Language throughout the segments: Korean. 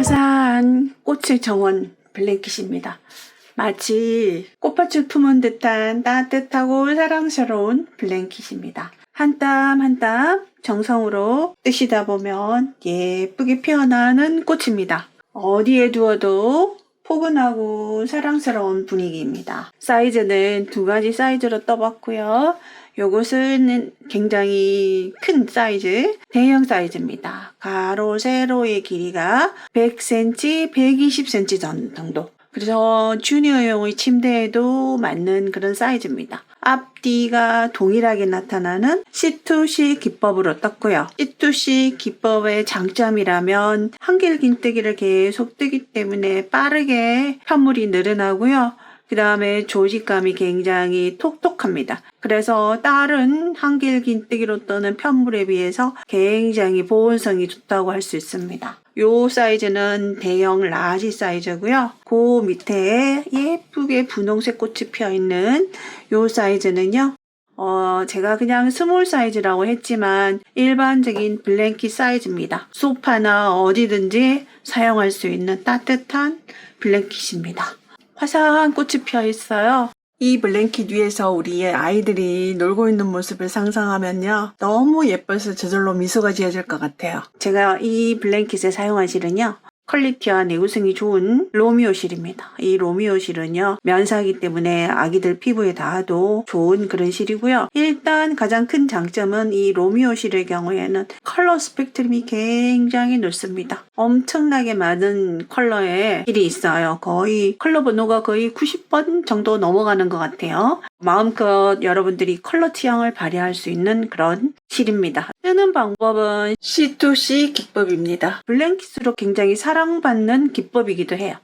화사한 꽃의 정원 블랭킷입니다. 마치 꽃밭을 품은 듯한 따뜻하고 사랑스러운 블랭킷입니다. 한 땀 한 땀 정성으로 뜨시다 보면 예쁘게 피어나는 꽃입니다. 어디에 두어도 포근하고 사랑스러운 분위기입니다. 사이즈는 2가지 사이즈로 떠봤고요. 요것은 굉장히 큰 사이즈, 대형 사이즈입니다. 가로, 세로의 길이가 100cm, 120cm 정도. 그래서 주니어용의 침대에도 맞는 그런 사이즈입니다. 앞뒤가 동일하게 나타나는 C2C 기법으로 떴고요. C2C 기법의 장점이라면 한길긴뜨기를 계속 뜨기 때문에 빠르게 편물이 늘어나고요. 그 다음에 조직감이 굉장히 톡톡합니다. 그래서 다른 한길긴뜨기로 떠는 편물에 비해서 굉장히 보온성이 좋다고 할 수 있습니다. 요 사이즈는 대형 라지 사이즈고요. 그 밑에 예쁘게 분홍색 꽃이 피어있는 요 사이즈는요. 제가 그냥 스몰 사이즈라고 했지만 일반적인 블랭킷 사이즈입니다. 소파나 어디든지 사용할 수 있는 따뜻한 블랭킷입니다. 화사한 꽃이 피어 있어요. 이 블랭킷 위에서 우리의 아이들이 놀고 있는 모습을 상상하면요. 너무 예뻐서 저절로 미소가 지어질 것 같아요. 제가 이 블랭킷을 사용한 실은요. 퀄리티와 내구성이 좋은 로미오 실입니다. 이 로미오 실은요. 면사기 때문에 아기들 피부에 닿아도 좋은 그런 실이고요. 일단 가장 큰 장점은 이 로미오 실의 경우에는 컬러 스펙트럼이 굉장히 넓습니다. 엄청나게 많은 컬러의 실이 있어요. 거의 컬러 번호가 거의 90번 정도 넘어가는 것 같아요. 마음껏 여러분들이 컬러 취향을 발휘할 수 있는 그런 실입니다. 뜨는 방법은 C2C 기법입니다. 블랭킷으로 굉장히 사랑받는 기법이기도 해요.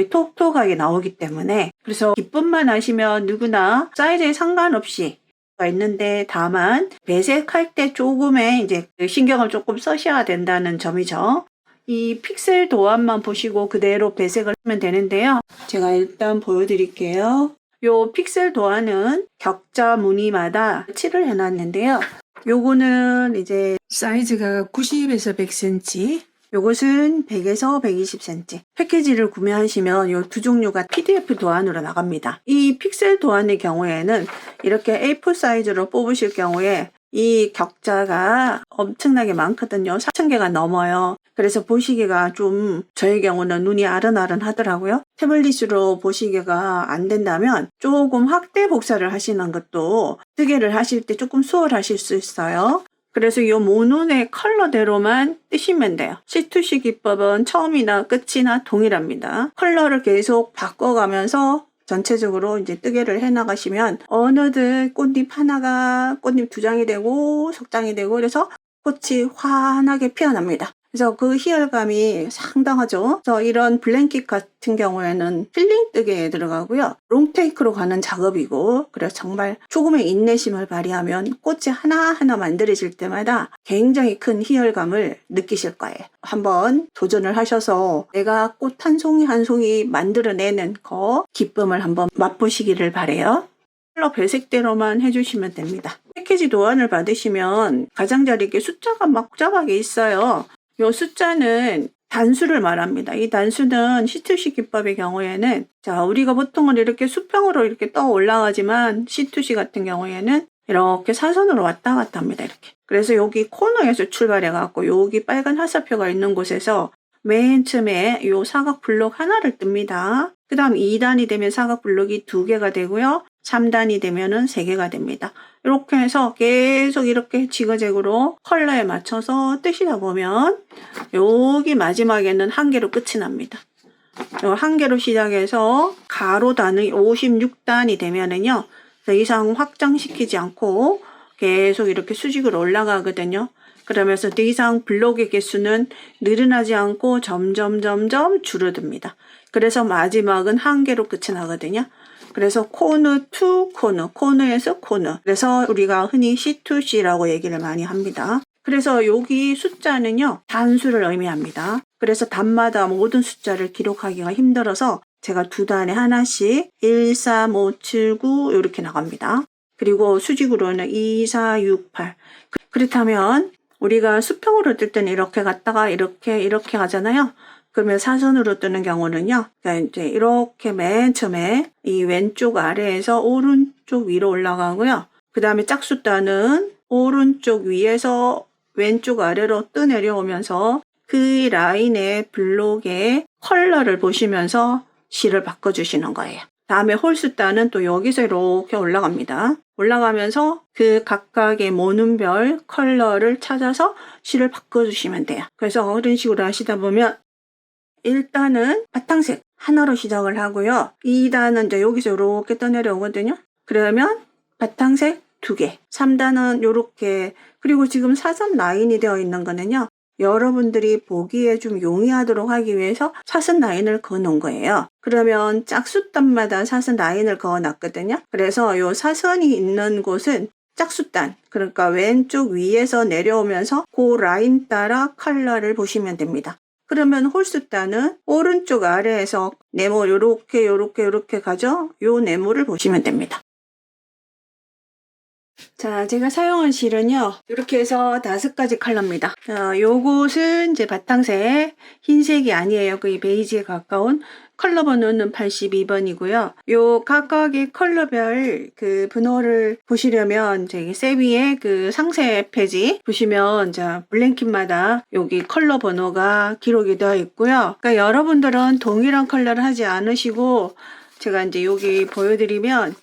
톡톡하게 나오기 때문에 그래서 기법만 아시면 누구나 사이즈에 상관없이 있는데 다만 배색할 때 조금의 이제 신경을 조금 써셔야 된다는 점이죠. 이 픽셀 도안만 보시고 그대로 배색을 하면 되는데요. 제가 일단 보여드릴게요. 요 픽셀 도안은 격자 무늬마다 칠을 해놨는데요. 요거는 이제 사이즈가 90에서 100cm, 요것은 100에서 120cm. 패키지를 구매하시면 요 두 종류가 PDF 도안으로 나갑니다. 이 픽셀 도안의 경우에는 이렇게 A4 사이즈로 뽑으실 경우에 이 격자가 엄청나게 많거든요. 4,000개가 넘어요. 그래서 보시기가 좀 저의 경우는 눈이 아른아른 하더라고요. 태블릿으로 보시기가 안 된다면 조금 확대 복사를 하시는 것도 뜨개를 하실 때 조금 수월하실 수 있어요. 그래서 이 모눈의 컬러대로만 뜨시면 돼요. C2C 기법은 처음이나 끝이나 동일합니다. 컬러를 계속 바꿔가면서 전체적으로 이제 뜨개를 해나가시면 어느덧 꽃잎 하나가 꽃잎 2장이 되고 석장이 되고 그래서 꽃이 환하게 피어납니다. 그래서 그 희열감이 상당하죠. 그래서 이런 블랭킷 같은 경우에는 필링 뜨개에 들어가고요. 롱테이크로 가는 작업이고 그래서 정말 조금의 인내심을 발휘하면 꽃이 하나하나 만들어질 때마다 굉장히 큰 희열감을 느끼실 거예요. 한번 도전을 하셔서 내가 꽃 한 송이 한 송이 만들어내는 그 기쁨을 한번 맛보시기를 바라요. 컬러 배색대로만 해주시면 됩니다. 패키지 도안을 받으시면 가장자리에 이렇게 숫자가 막 복잡하게 있어요. 이 숫자는 단수를 말합니다. 이 단수는 C2C 기법의 경우에는 자 우리가 보통은 이렇게 수평으로 이렇게 떠 올라가지만 C2C 같은 경우에는 이렇게 사선으로 왔다 갔다 합니다. 이렇게. 그래서 여기 코너에서 출발해 갖고 여기 빨간 화살표가 있는 곳에서 맨 처음에 이 사각 블록 하나를 뜹니다. 그 다음 2단이 되면 사각 블록이 2개가 되고요. 3단이 되면은 3개가 됩니다. 이렇게 해서 계속 이렇게 지그재그로 컬러에 맞춰서 뜨시다 보면 여기 마지막에는 1개로 끝이 납니다. 1개로 시작해서 가로 단위 56단이 되면은요. 더 이상 확장시키지 않고 계속 이렇게 수직으로 올라가거든요. 그러면서 더 이상 블록의 개수는 늘어나지 않고 점점 줄어듭니다. 그래서 마지막은 1개로 끝이 나거든요. 그래서 코너 투 코너, 코너에서 코너. 그래서 우리가 흔히 C2C라고 얘기를 많이 합니다. 그래서 여기 숫자는요, 단수를 의미합니다. 그래서 단마다 모든 숫자를 기록하기가 힘들어서 제가 2단에 하나씩 1, 3, 5, 7, 9 이렇게 나갑니다. 그리고 수직으로는 2, 4, 6, 8. 그렇다면 우리가 수평으로 뜰 때는 이렇게 갔다가 이렇게 가잖아요. 그러면 사선으로 뜨는 경우는요. 그러니까 이제 이렇게 맨 처음에 이 왼쪽 아래에서 오른쪽 위로 올라가고요. 그 다음에 짝수단은 오른쪽 위에서 왼쪽 아래로 떠내려오면서 그 라인의 블록의 컬러를 보시면서 실을 바꿔주시는 거예요. 다음에 홀수단은 또 여기서 이렇게 올라갑니다. 올라가면서 그 각각의 모눈별 컬러를 찾아서 실을 바꿔주시면 돼요. 그래서 이런 식으로 하시다 보면 1단은 바탕색 하나로 시작을 하고요. 2단은 이제 여기서 이렇게 떠내려오거든요. 그러면 바탕색 2개, 3단은 이렇게, 그리고 지금 사선 라인이 되어 있는 거는요. 여러분들이 보기에 좀 용이하도록 하기 위해서 사선 라인을 그어 놓은 거예요. 그러면 짝수단마다 사선 라인을 그어 놨거든요. 그래서 이 사선이 있는 곳은 짝수단, 그러니까 왼쪽 위에서 내려오면서 그 라인 따라 컬러를 보시면 됩니다. 그러면 홀수단은 오른쪽 아래에서 네모 요렇게 가죠? 요 네모를 보시면 됩니다. 자, 제가 사용한 실은요, 이렇게 해서 5가지 컬러입니다. 요것은 이제 바탕색, 흰색이 아니에요. 거의 베이지에 가까운 컬러 번호는 82번이고요. 요 각각의 컬러별 그 번호를 보시려면 저기 세비의 그 상세 페이지 보시면 자, 블랭킷마다 여기 컬러 번호가 기록이 되어 있고요. 그러니까 여러분들은 동일한 컬러를 하지 않으시고 제가 이제 여기 보여드리면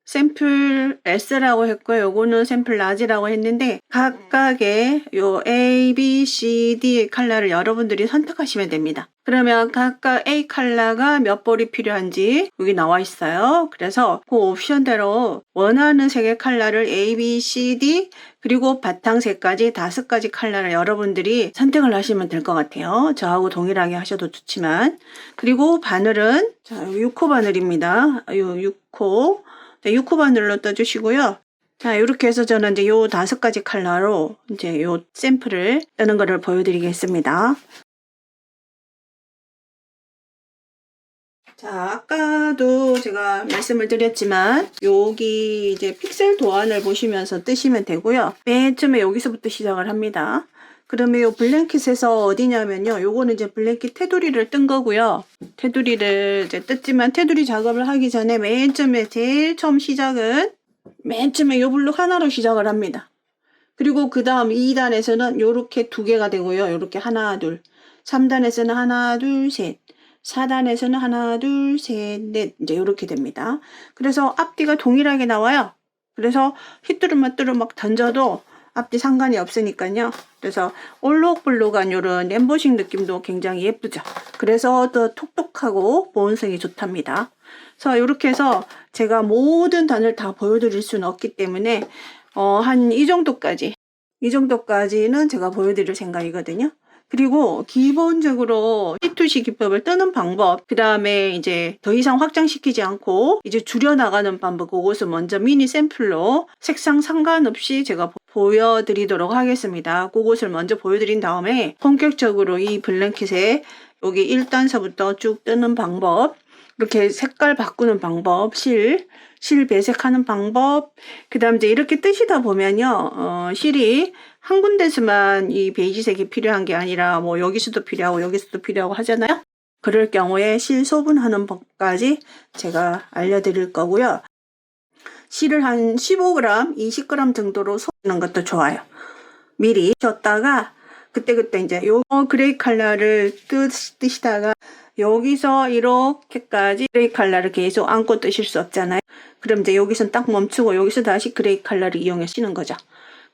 샘플 S라고 했고요. 요거는 샘플 라지라고 했는데 각각의 요 A, B, C, D 컬러를 여러분들이 선택하시면 됩니다. 그러면 각각 A 컬러가 몇 볼이 필요한지 여기 나와 있어요. 그래서 그 옵션대로 원하는 색의 컬러를 A, B, C, D 그리고 바탕색까지 5가지 컬러를 여러분들이 선택을 하시면 될 것 같아요. 저하고 동일하게 하셔도 좋지만. 그리고 바늘은 자, 6호 바늘입니다. 요 6호. 6호 바늘로 떠주시고요. 자, 이렇게 해서 저는 이제 요 5가지 컬러로 이제 요 샘플을 뜨는 거를 보여드리겠습니다. 자, 아까도 제가 말씀을 드렸지만 여기 이제 픽셀 도안을 보시면서 뜨시면 되고요. 맨 처음에 여기서부터 시작을 합니다. 그러면 요 블랭킷에서 어디냐면요. 요거는 이제 블랭킷 테두리를 뜬 거고요. 테두리를 이제 떴지만 테두리 작업을 하기 전에 맨 처음에 제일 처음 시작은 맨 처음에 요 블록 하나로 시작을 합니다. 그리고 그 다음 2단에서는 요렇게 2개가 되고요. 요렇게 하나, 둘. 3단에서는 하나, 둘, 셋. 4단에서는 하나, 둘, 셋, 넷. 이제 요렇게 됩니다. 그래서 앞뒤가 동일하게 나와요. 그래서 휘뚜루마뚜루 막 던져도 앞뒤 상관이 없으니까요. 그래서 올록블록한 요런 엠보싱 느낌도 굉장히 예쁘죠. 그래서 더 톡톡하고 보온성이 좋답니다. 그래서 이렇게 해서 제가 모든 단을 다 보여드릴 수는 없기 때문에 한 이 정도까지는 제가 보여드릴 생각이거든요. 그리고 기본적으로 C2C 기법을 뜨는 방법, 그 다음에 이제 더 이상 확장시키지 않고 이제 줄여나가는 방법, 그것을 먼저 미니 샘플로 색상 상관없이 제가 보여드리도록 하겠습니다. 그것을 먼저 보여드린 다음에 본격적으로 이 블랭킷에 여기 1단서부터 쭉 뜨는 방법, 이렇게 색깔 바꾸는 방법, 실 배색하는 방법, 그 다음 이제 이렇게 뜨시다 보면요, 실이 한 군데서만 이 베이지색이 필요한 게 아니라 뭐 여기서도 필요하고 여기서도 필요하고 하잖아요. 그럴 경우에 실 소분하는 법까지 제가 알려드릴 거고요. 실을 한 15g, 20g 정도로 소분하는 것도 좋아요. 미리 줬다가 그때 이제 요 그레이 컬러를 뜨시다가 여기서 이렇게까지 그레이 컬러를 계속 안고 뜨실 수 없잖아요. 그럼 이제 여기서 딱 멈추고 여기서 다시 그레이 컬러를 이용해 쓰는 거죠.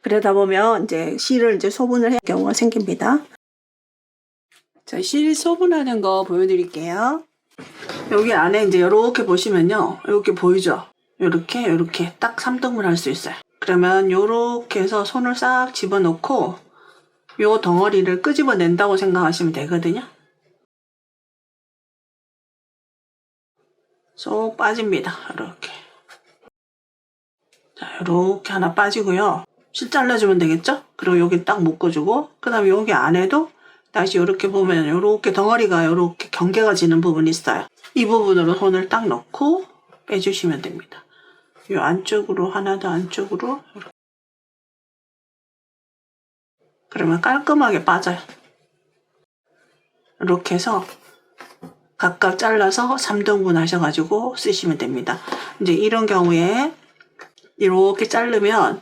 그러다 보면 이제 실을 이제 소분을 해야 경우가 생깁니다. 자, 실 소분하는 거 보여드릴게요. 여기 안에 이제 이렇게 보시면요. 이렇게 보이죠? 이렇게 딱 3등분 할 수 있어요. 그러면 이렇게 해서 손을 싹 집어넣고 요 덩어리를 끄집어낸다고 생각하시면 되거든요. 쏙 빠집니다. 이렇게. 자, 이렇게 하나 빠지고요. 실 잘라주면 되겠죠? 그리고 여기 딱 묶어주고, 그 다음에 여기 안에도 다시 이렇게 보면 이렇게 덩어리가 이렇게 경계가 지는 부분이 있어요. 이 부분으로 손을 딱 넣고 빼주시면 됩니다. 이 안쪽으로 하나 더 안쪽으로 이렇게. 그러면 깔끔하게 빠져요. 이렇게 해서 각각 잘라서 3등분 하셔가지고 쓰시면 됩니다. 이제 이런 경우에 이렇게 자르면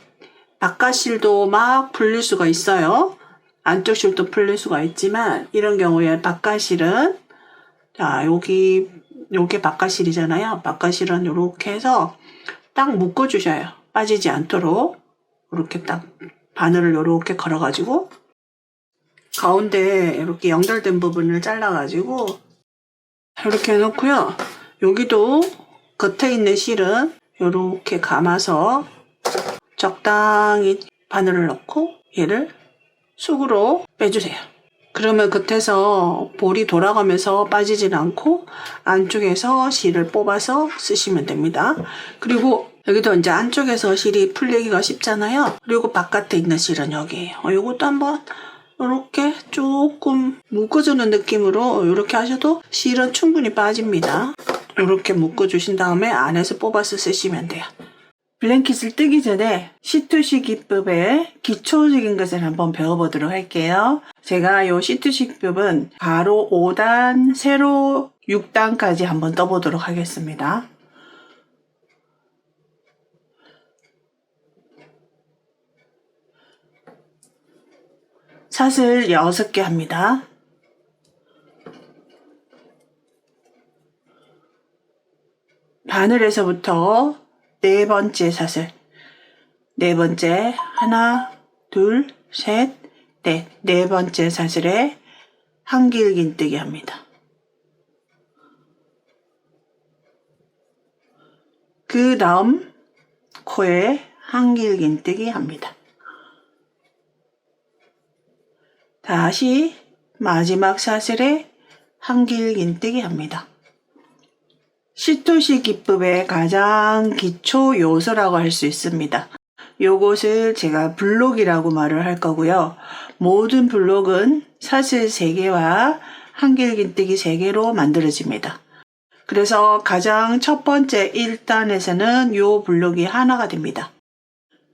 바깥실도 막 풀릴 수가 있어요. 안쪽 실도 풀릴 수가 있지만 이런 경우에 바깥실은 자 요게 바깥실이잖아요. 바깥실은 이렇게 해서 딱 묶어 주셔요. 빠지지 않도록 이렇게 딱 바늘을 이렇게 걸어가지고 가운데 이렇게 연결된 부분을 잘라가지고 이렇게 해놓고요. 여기도 겉에 있는 실은 이렇게 감아서 적당히 바늘을 넣고 얘를 쑥으로 빼주세요. 그러면 겉에서 볼이 돌아가면서 빠지진 않고 안쪽에서 실을 뽑아서 쓰시면 됩니다. 그리고 여기도 이제 안쪽에서 실이 풀리기가 쉽잖아요. 그리고 바깥에 있는 실은 여기에요. 이것도 한번 이렇게 조금 묶어주는 느낌으로 이렇게 하셔도 실은 충분히 빠집니다. 이렇게 묶어주신 다음에 안에서 뽑아서 쓰시면 돼요. 블랭킷을 뜨기 전에 C2C 기법의 기초적인 것을 한번 배워보도록 할게요. 제가 이 C2C 기법은 가로 5단, 세로 6단까지 한번 떠보도록 하겠습니다. 사슬 6개 합니다. 바늘에서부터 네 번째 사슬, 네 번째, 하나, 둘, 셋, 넷, 네 번째 사슬에 한길긴뜨기 합니다. 그 다음 코에 한길긴뜨기 합니다. 다시 마지막 사슬에 한길긴뜨기 합니다. C2C 기법의 가장 기초 요소라고 할 수 있습니다. 요것을 제가 블록이라고 말을 할 거고요. 모든 블록은 사슬 3개와 한길긴뜨기 3개로 만들어집니다. 그래서 가장 첫 번째 1단에서는 요 블록이 하나가 됩니다.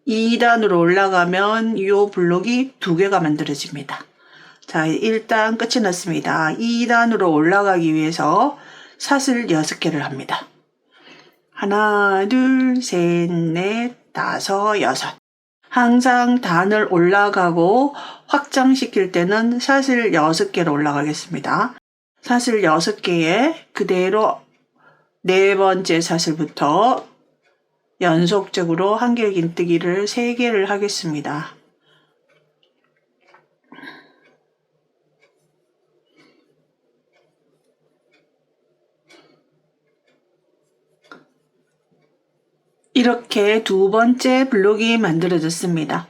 2단으로 올라가면 요 블록이 2개가 만들어집니다. 자, 1단 끝이 났습니다. 2단으로 올라가기 위해서 사슬 6개를 합니다. 하나, 둘, 셋, 넷, 다섯, 여섯. 항상 단을 올라가고 확장시킬 때는 사슬 6개로 올라가겠습니다. 사슬 6개에 그대로 네 번째 사슬부터 연속적으로 한길긴뜨기를 3개를 하겠습니다. 이렇게 두 번째 블록이 만들어졌습니다.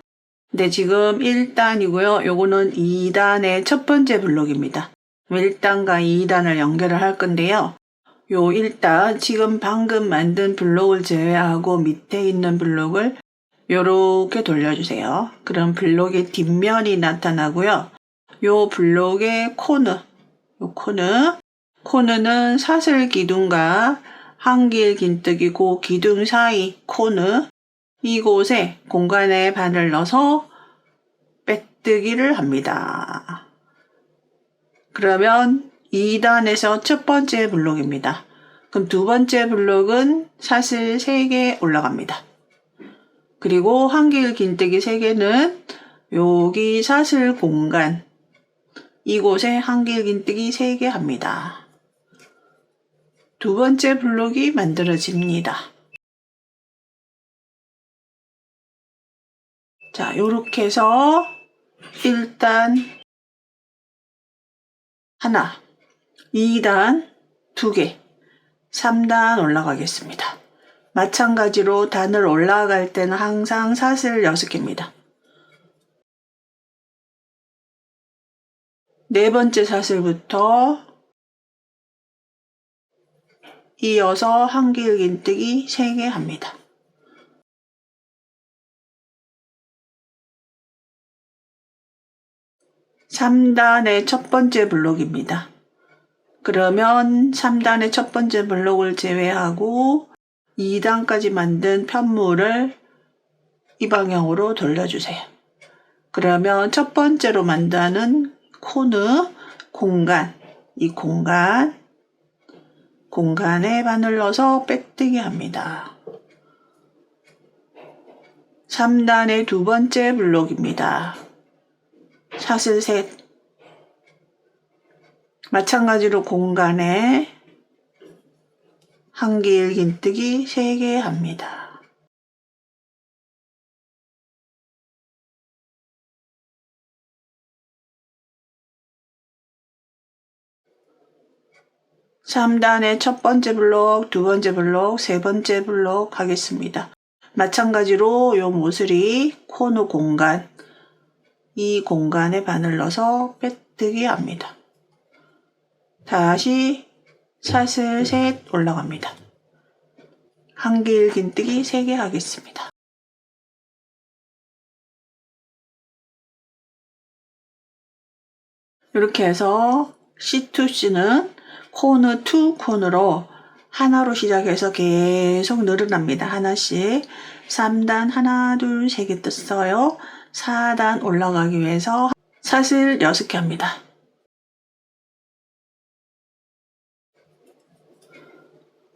근데 지금 1단이고요. 요거는 2단의 첫 번째 블록입니다. 1단과 2단을 연결을 할 건데요. 요 1단, 지금 방금 만든 블록을 제외하고 밑에 있는 블록을 요렇게 돌려주세요. 그럼 블록의 뒷면이 나타나고요. 요 블록의 코너는 사슬 기둥과 한길긴뜨기 그 기둥 사이 코너 이곳에 공간에 바늘 넣어서 빼뜨기를 합니다. 그러면 2단에서 첫 번째 블록입니다. 그럼 두 번째 블록은 사슬 3개 올라갑니다. 그리고 한길긴뜨기 3개는 여기 사슬 공간 이곳에 한길긴뜨기 3개 합니다. 두 번째 블록이 만들어집니다. 자, 요렇게 해서 1단 하나, 2단 2개, 3단 올라가겠습니다. 마찬가지로 단을 올라갈 때는 항상 사슬 6개입니다. 네 번째 사슬부터 이어서 한길긴뜨기 3개 합니다. (3단의) 첫 번째 블록입니다. 그러면 3단의 첫 번째 블록을 제외하고 2단까지 만든 편물을 이 방향으로 돌려주세요. 그러면 첫 번째로 만드는 코너 공간 이 공간에 바늘 넣어서 빼뜨기 합니다. 3단의 두 번째 블록입니다. 사슬 셋. 마찬가지로 공간에 한길 긴뜨기 3개 합니다. (3단의) 첫 번째 블록, 두 번째 블록, 세 번째 블록 하겠습니다. 마찬가지로 요 모서리 코너 공간, 이 공간에 바늘 넣어서 빼뜨기 합니다. 다시 사슬 셋 올라갑니다. 한길 긴뜨기 3개 하겠습니다. 이렇게 해서 C2C는 코너 투 코너로 하나로 시작해서 계속 늘어납니다. 하나씩 3단 하나 둘 3개 떴어요. 4단 올라가기 위해서 사슬 6개 합니다.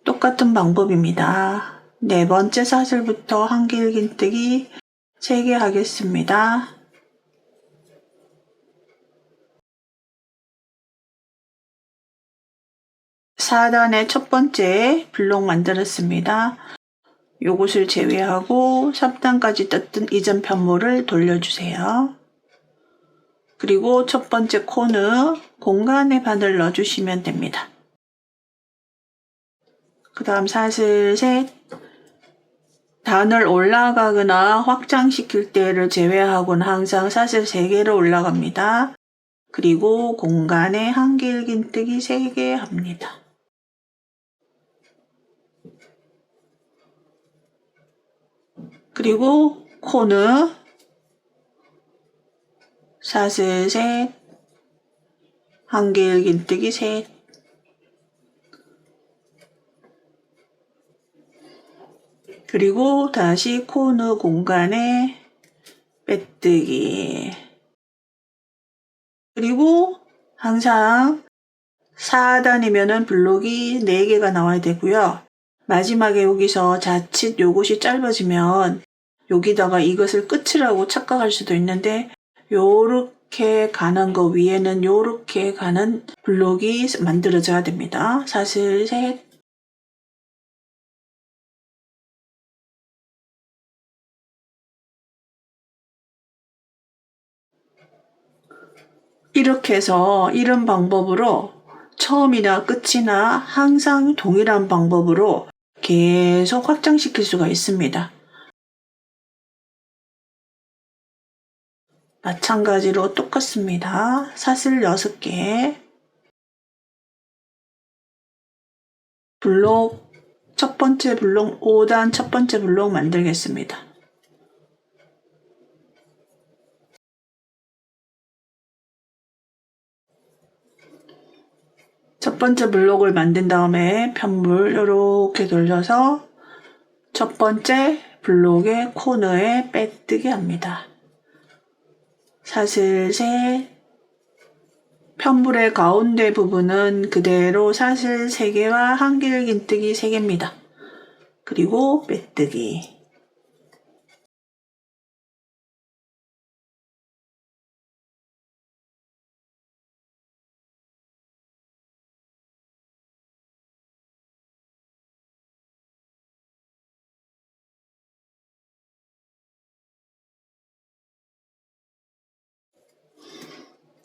똑같은 방법입니다. 네 번째 사슬부터 한길 긴뜨기 3개 하겠습니다. (4단의) 첫 번째 블록 만들었습니다. 요것을 제외하고 3단까지 떴던 이전 편물을 돌려주세요. 그리고 첫 번째 코너 공간에 바늘 넣어주시면 됩니다. 그 다음 사슬 셋. 단을 올라가거나 확장시킬 때를 제외하고는 항상 사슬 3개로 올라갑니다. 그리고 공간에 한길 긴뜨기 3개 합니다. 그리고 코너 사슬 셋, 한길 긴뜨기 셋, 그리고 다시 코너 공간에 빼뜨기. 그리고 항상 4단이면은 블록이 4개가 나와야 되고요. 마지막에 여기서 자칫 요것이 짧아지면 여기다가 이것을 끝이라고 착각할 수도 있는데 요렇게 가는 거 위에는 요렇게 가는 블록이 만들어져야 됩니다. 사슬 셋. 이렇게 해서 이런 방법으로 처음이나 끝이나 항상 동일한 방법으로 계속 확장시킬 수가 있습니다. 마찬가지로 똑같습니다. 사슬 6개, 블록 첫 번째 블록 5단 첫 번째 블록 만들겠습니다. 첫 번째 블록을 만든 다음에 편물 이렇게 돌려서 첫 번째 블록의 코너에 빼뜨기 합니다. 사슬 셋. 편물의 가운데 부분은 그대로 사슬 3개와 한길 긴뜨기 3개입니다. 그리고 빼뜨기.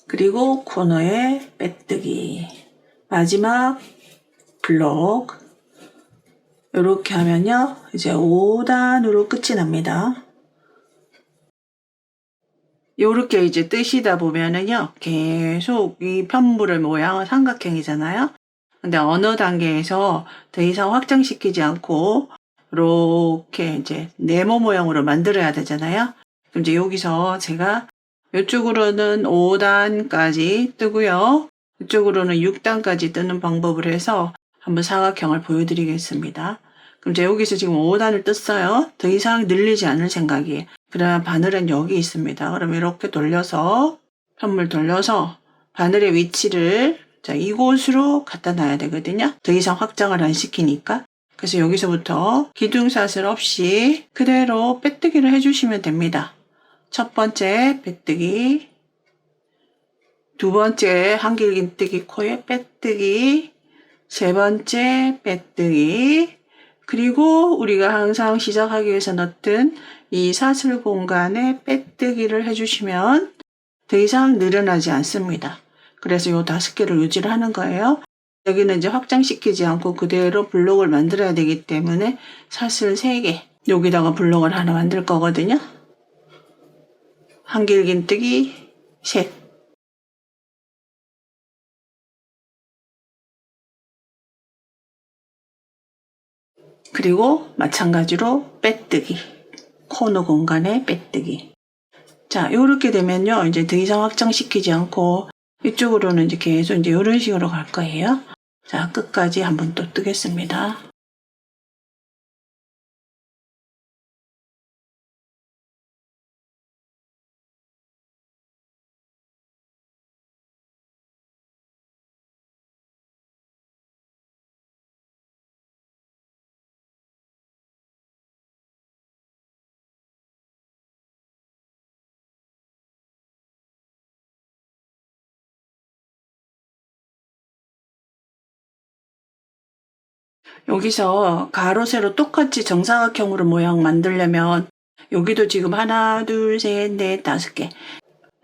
그리고 코너에 빼뜨기. 마지막 블록 이렇게 하면요 이제 5단으로 끝이 납니다. 이렇게 이제 뜨시다 보면은요 계속 이 편물의 모양은 삼각형이잖아요. 근데 어느 단계에서 더 이상 확장시키지 않고 이렇게 이제 네모 모양으로 만들어야 되잖아요. 그럼 이제 여기서 제가 이쪽으로는 5단까지 뜨고요. 이쪽으로는 6단까지 뜨는 방법을 해서 한번 사각형을 보여드리겠습니다. 그럼 이제 여기서 지금 5단을 떴어요. 더 이상 늘리지 않을 생각이에요. 그러면 바늘은 여기 있습니다. 그럼 이렇게 돌려서 편물 돌려서 바늘의 위치를 자, 이곳으로 갖다 놔야 되거든요. 더 이상 확장을 안 시키니까. 그래서 여기서부터 기둥사슬 없이 그대로 빼뜨기를 해주시면 됩니다. 첫 번째 빼뜨기, 두 번째 한길긴뜨기 코에 빼뜨기, 세 번째 빼뜨기, 그리고 우리가 항상 시작하기 위해서 넣었던 이 사슬 공간에 빼뜨기를 해주시면 더 이상 늘어나지 않습니다. 그래서 요 5개를 유지를 하는 거예요. 여기는 이제 확장시키지 않고 그대로 블록을 만들어야 되기 때문에 사슬 3개, 여기다가 블록을 하나 만들 거거든요. 한길긴뜨기 셋, 그리고 마찬가지로 빼뜨기, 코너 공간에 빼뜨기. 자, 이렇게 되면요, 이제 더 이상 확장시키지 않고 이쪽으로는 이제 계속 이제 이런 식으로 갈 거예요. 자, 끝까지 한번 또 뜨겠습니다. 여기서 가로 세로 똑같이 정사각형으로 모양 만들려면 여기도 지금 하나, 둘, 셋, 넷, 5개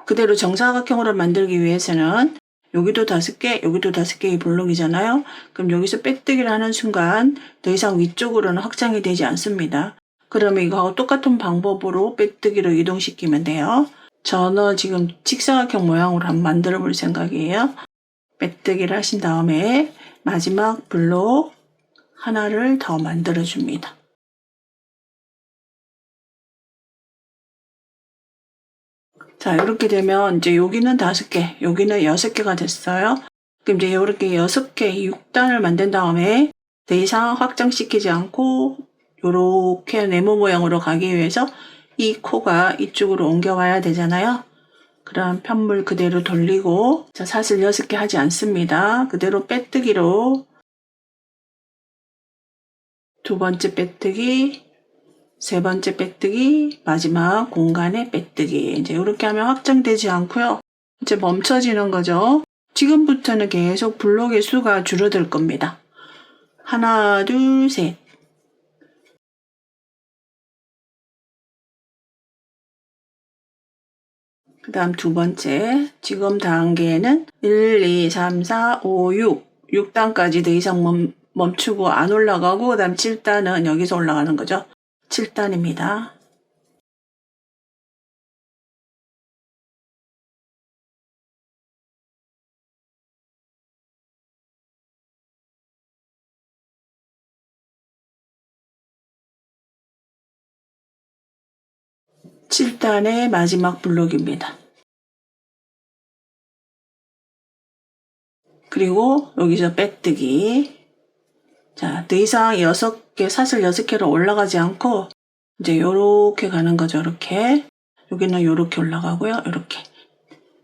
그대로 정사각형으로 만들기 위해서는 여기도 5개, 여기도 5개의 블록이잖아요. 그럼 여기서 빼뜨기를 하는 순간 더 이상 위쪽으로는 확장이 되지 않습니다. 그러면 이거하고 똑같은 방법으로 빼뜨기로 이동시키면 돼요. 저는 지금 직사각형 모양으로 한번 만들어 볼 생각이에요. 빼뜨기를 하신 다음에 마지막 블록 하나를 더 만들어 줍니다. 자, 이렇게 되면 이제 여기는 5개, 여기는 6개가 됐어요. 그럼 이제 이렇게 6개, 6단을 만든 다음에 더 이상 확장시키지 않고 이렇게 네모 모양으로 가기 위해서 이 코가 이쪽으로 옮겨와야 되잖아요. 그럼 편물 그대로 돌리고, 자, 사슬 6개 하지 않습니다. 그대로 빼뜨기로 두 번째 빼뜨기, 세 번째 빼뜨기, 마지막 공간에 빼뜨기. 이제 이렇게 하면 확장되지 않고요. 이제 멈춰지는 거죠. 지금부터는 계속 블록의 수가 줄어들 겁니다. 하나, 둘, 셋. 그 다음 두 번째. 지금 단계는 1, 2, 3, 4, 5, 6. 6단까지 더 이상 멈추고 안 올라가고, 그 다음 7단은 여기서 올라가는 거죠. 7단입니다. (7단의) 마지막 블록입니다. 그리고 여기서 빼뜨기. 자, 더 이상 6개, 사슬 6개로 올라가지 않고 이제 요렇게 가는 거죠. 이렇게. 여기는 요렇게 올라가고요. 요렇게.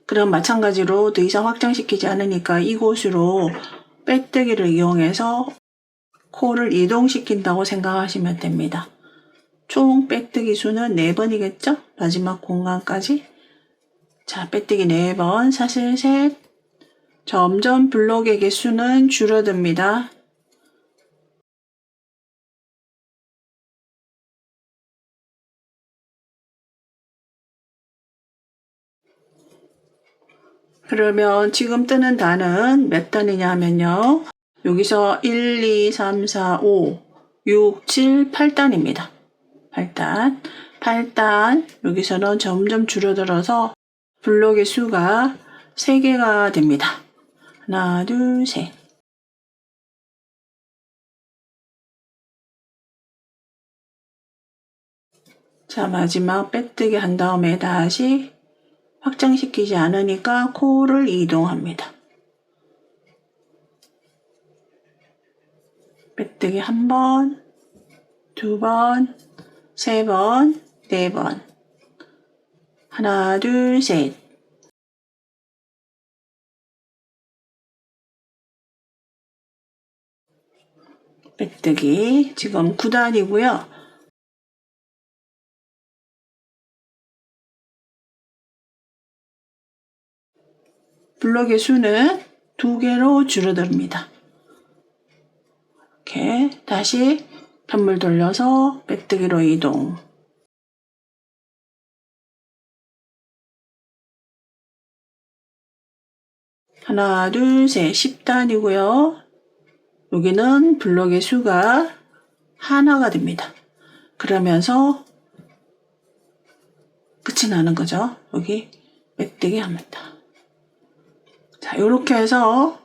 그럼 마찬가지로 더 이상 확장시키지 않으니까 이곳으로 빼뜨기를 이용해서 코를 이동시킨다고 생각하시면 됩니다. 총 빼뜨기 수는 4번이겠죠? 마지막 공간까지. 자, 빼뜨기 4번, 사슬 3. 점점 블록의 개수는 줄어듭니다. 그러면 지금 뜨는 단은 몇 단이냐 하면요. 여기서 1, 2, 3, 4, 5, 6, 7, 8단입니다. 8단. 8단. 여기서는 점점 줄어들어서 블록의 수가 3개가 됩니다. 하나, 둘, 셋. 자, 마지막 빼뜨기 한 다음에 다시 확장시키지 않으니까 코를 이동합니다. 빼뜨기 1번, 2번, 3번, 4번. 하나, 둘, 셋. 메뜨기 지금 9단이고요. 블럭의 수는 2개로 줄어듭니다. 이렇게 다시 편물 돌려서 메뜨기로 이동. 하나, 둘, 셋, 10단이고요. 여기는 블럭의 수가 하나가 됩니다. 그러면서 끝이 나는 거죠. 여기 메뜨기 합니다. 자, 이렇게 해서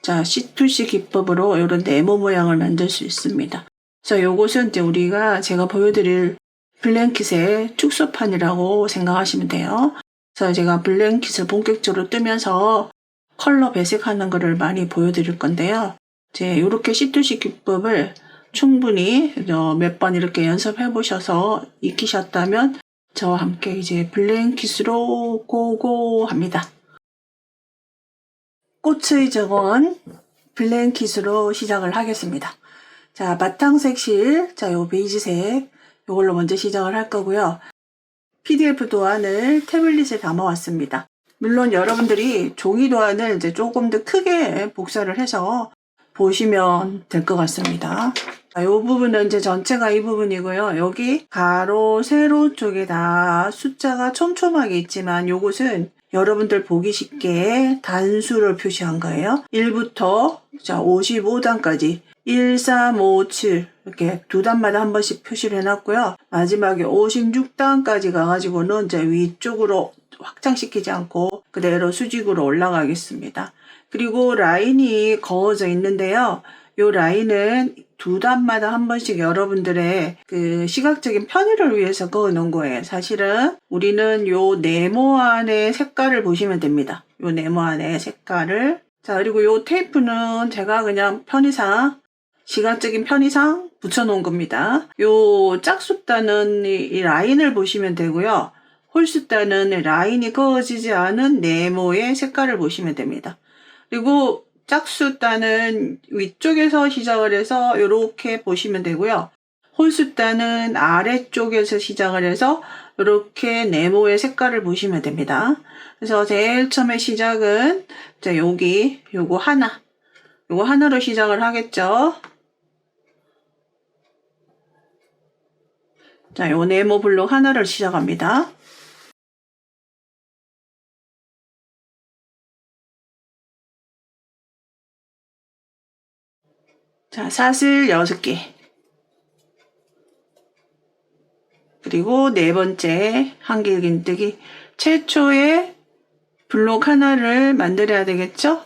자, C2C 기법으로 이런 네모 모양을 만들 수 있습니다. 그래서 요것은 이제 우리가 제가 보여드릴 블랭킷의 축소판이라고 생각하시면 돼요. 그래서 제가 블랭킷을 본격적으로 뜨면서 컬러 배색하는 거를 많이 보여드릴 건데요. 이제 이렇게 C2C 기법을 충분히 몇 번 이렇게 연습해 보셔서 익히셨다면 저와 함께 이제 블랭킷으로 고고 합니다. 꽃의 정원 블랭킷으로 시작을 하겠습니다. 자, 바탕색 실, 자, 요 베이지색, 요걸로 먼저 시작을 할 거고요. PDF 도안을 태블릿에 담아왔습니다. 물론 여러분들이 종이 도안을 이제 조금 더 크게 복사를 해서 보시면 될 것 같습니다. 자, 요 부분은 이제 전체가 이 부분이고요. 여기 가로, 세로 쪽에 다 숫자가 촘촘하게 있지만 요것은 여러분들 보기 쉽게 단수를 표시한 거예요. 1부터 자 55단까지 1, 3, 5, 7 이렇게 두 단마다 한 번씩 표시를 해놨고요. 마지막에 56단까지 가가지고는 이제 위쪽으로 확장시키지 않고 그대로 수직으로 올라가겠습니다. 그리고 라인이 그어져 있는데요. 이 라인은 두 단마다 한 번씩 여러분들의 그 시각적인 편의를 위해서 그어 놓은 거예요. 사실은 우리는 요 네모안의 색깔을 보시면 됩니다. 요 네모안의 색깔을. 자, 그리고 요 테이프는 제가 그냥 편의상, 시각적인 편의상 붙여놓은 겁니다. 요 짝숫단은 이 라인을 보시면 되고요. 홀숫단은 라인이 그어지지 않은 네모의 색깔을 보시면 됩니다. 그리고 짝숫단은 위쪽에서 시작을 해서 이렇게 보시면 되고요. 홀숫단은 아래쪽에서 시작을 해서 이렇게 네모의 색깔을 보시면 됩니다. 그래서 제일 처음에 시작은 자, 여기 요거 하나로 시작을 하겠죠. 자, 요 네모 블록 하나를 시작합니다. 자, 사슬 6개. 그리고 네 번째 한길긴뜨기. 최초의 블록 하나를 만들어야 되겠죠?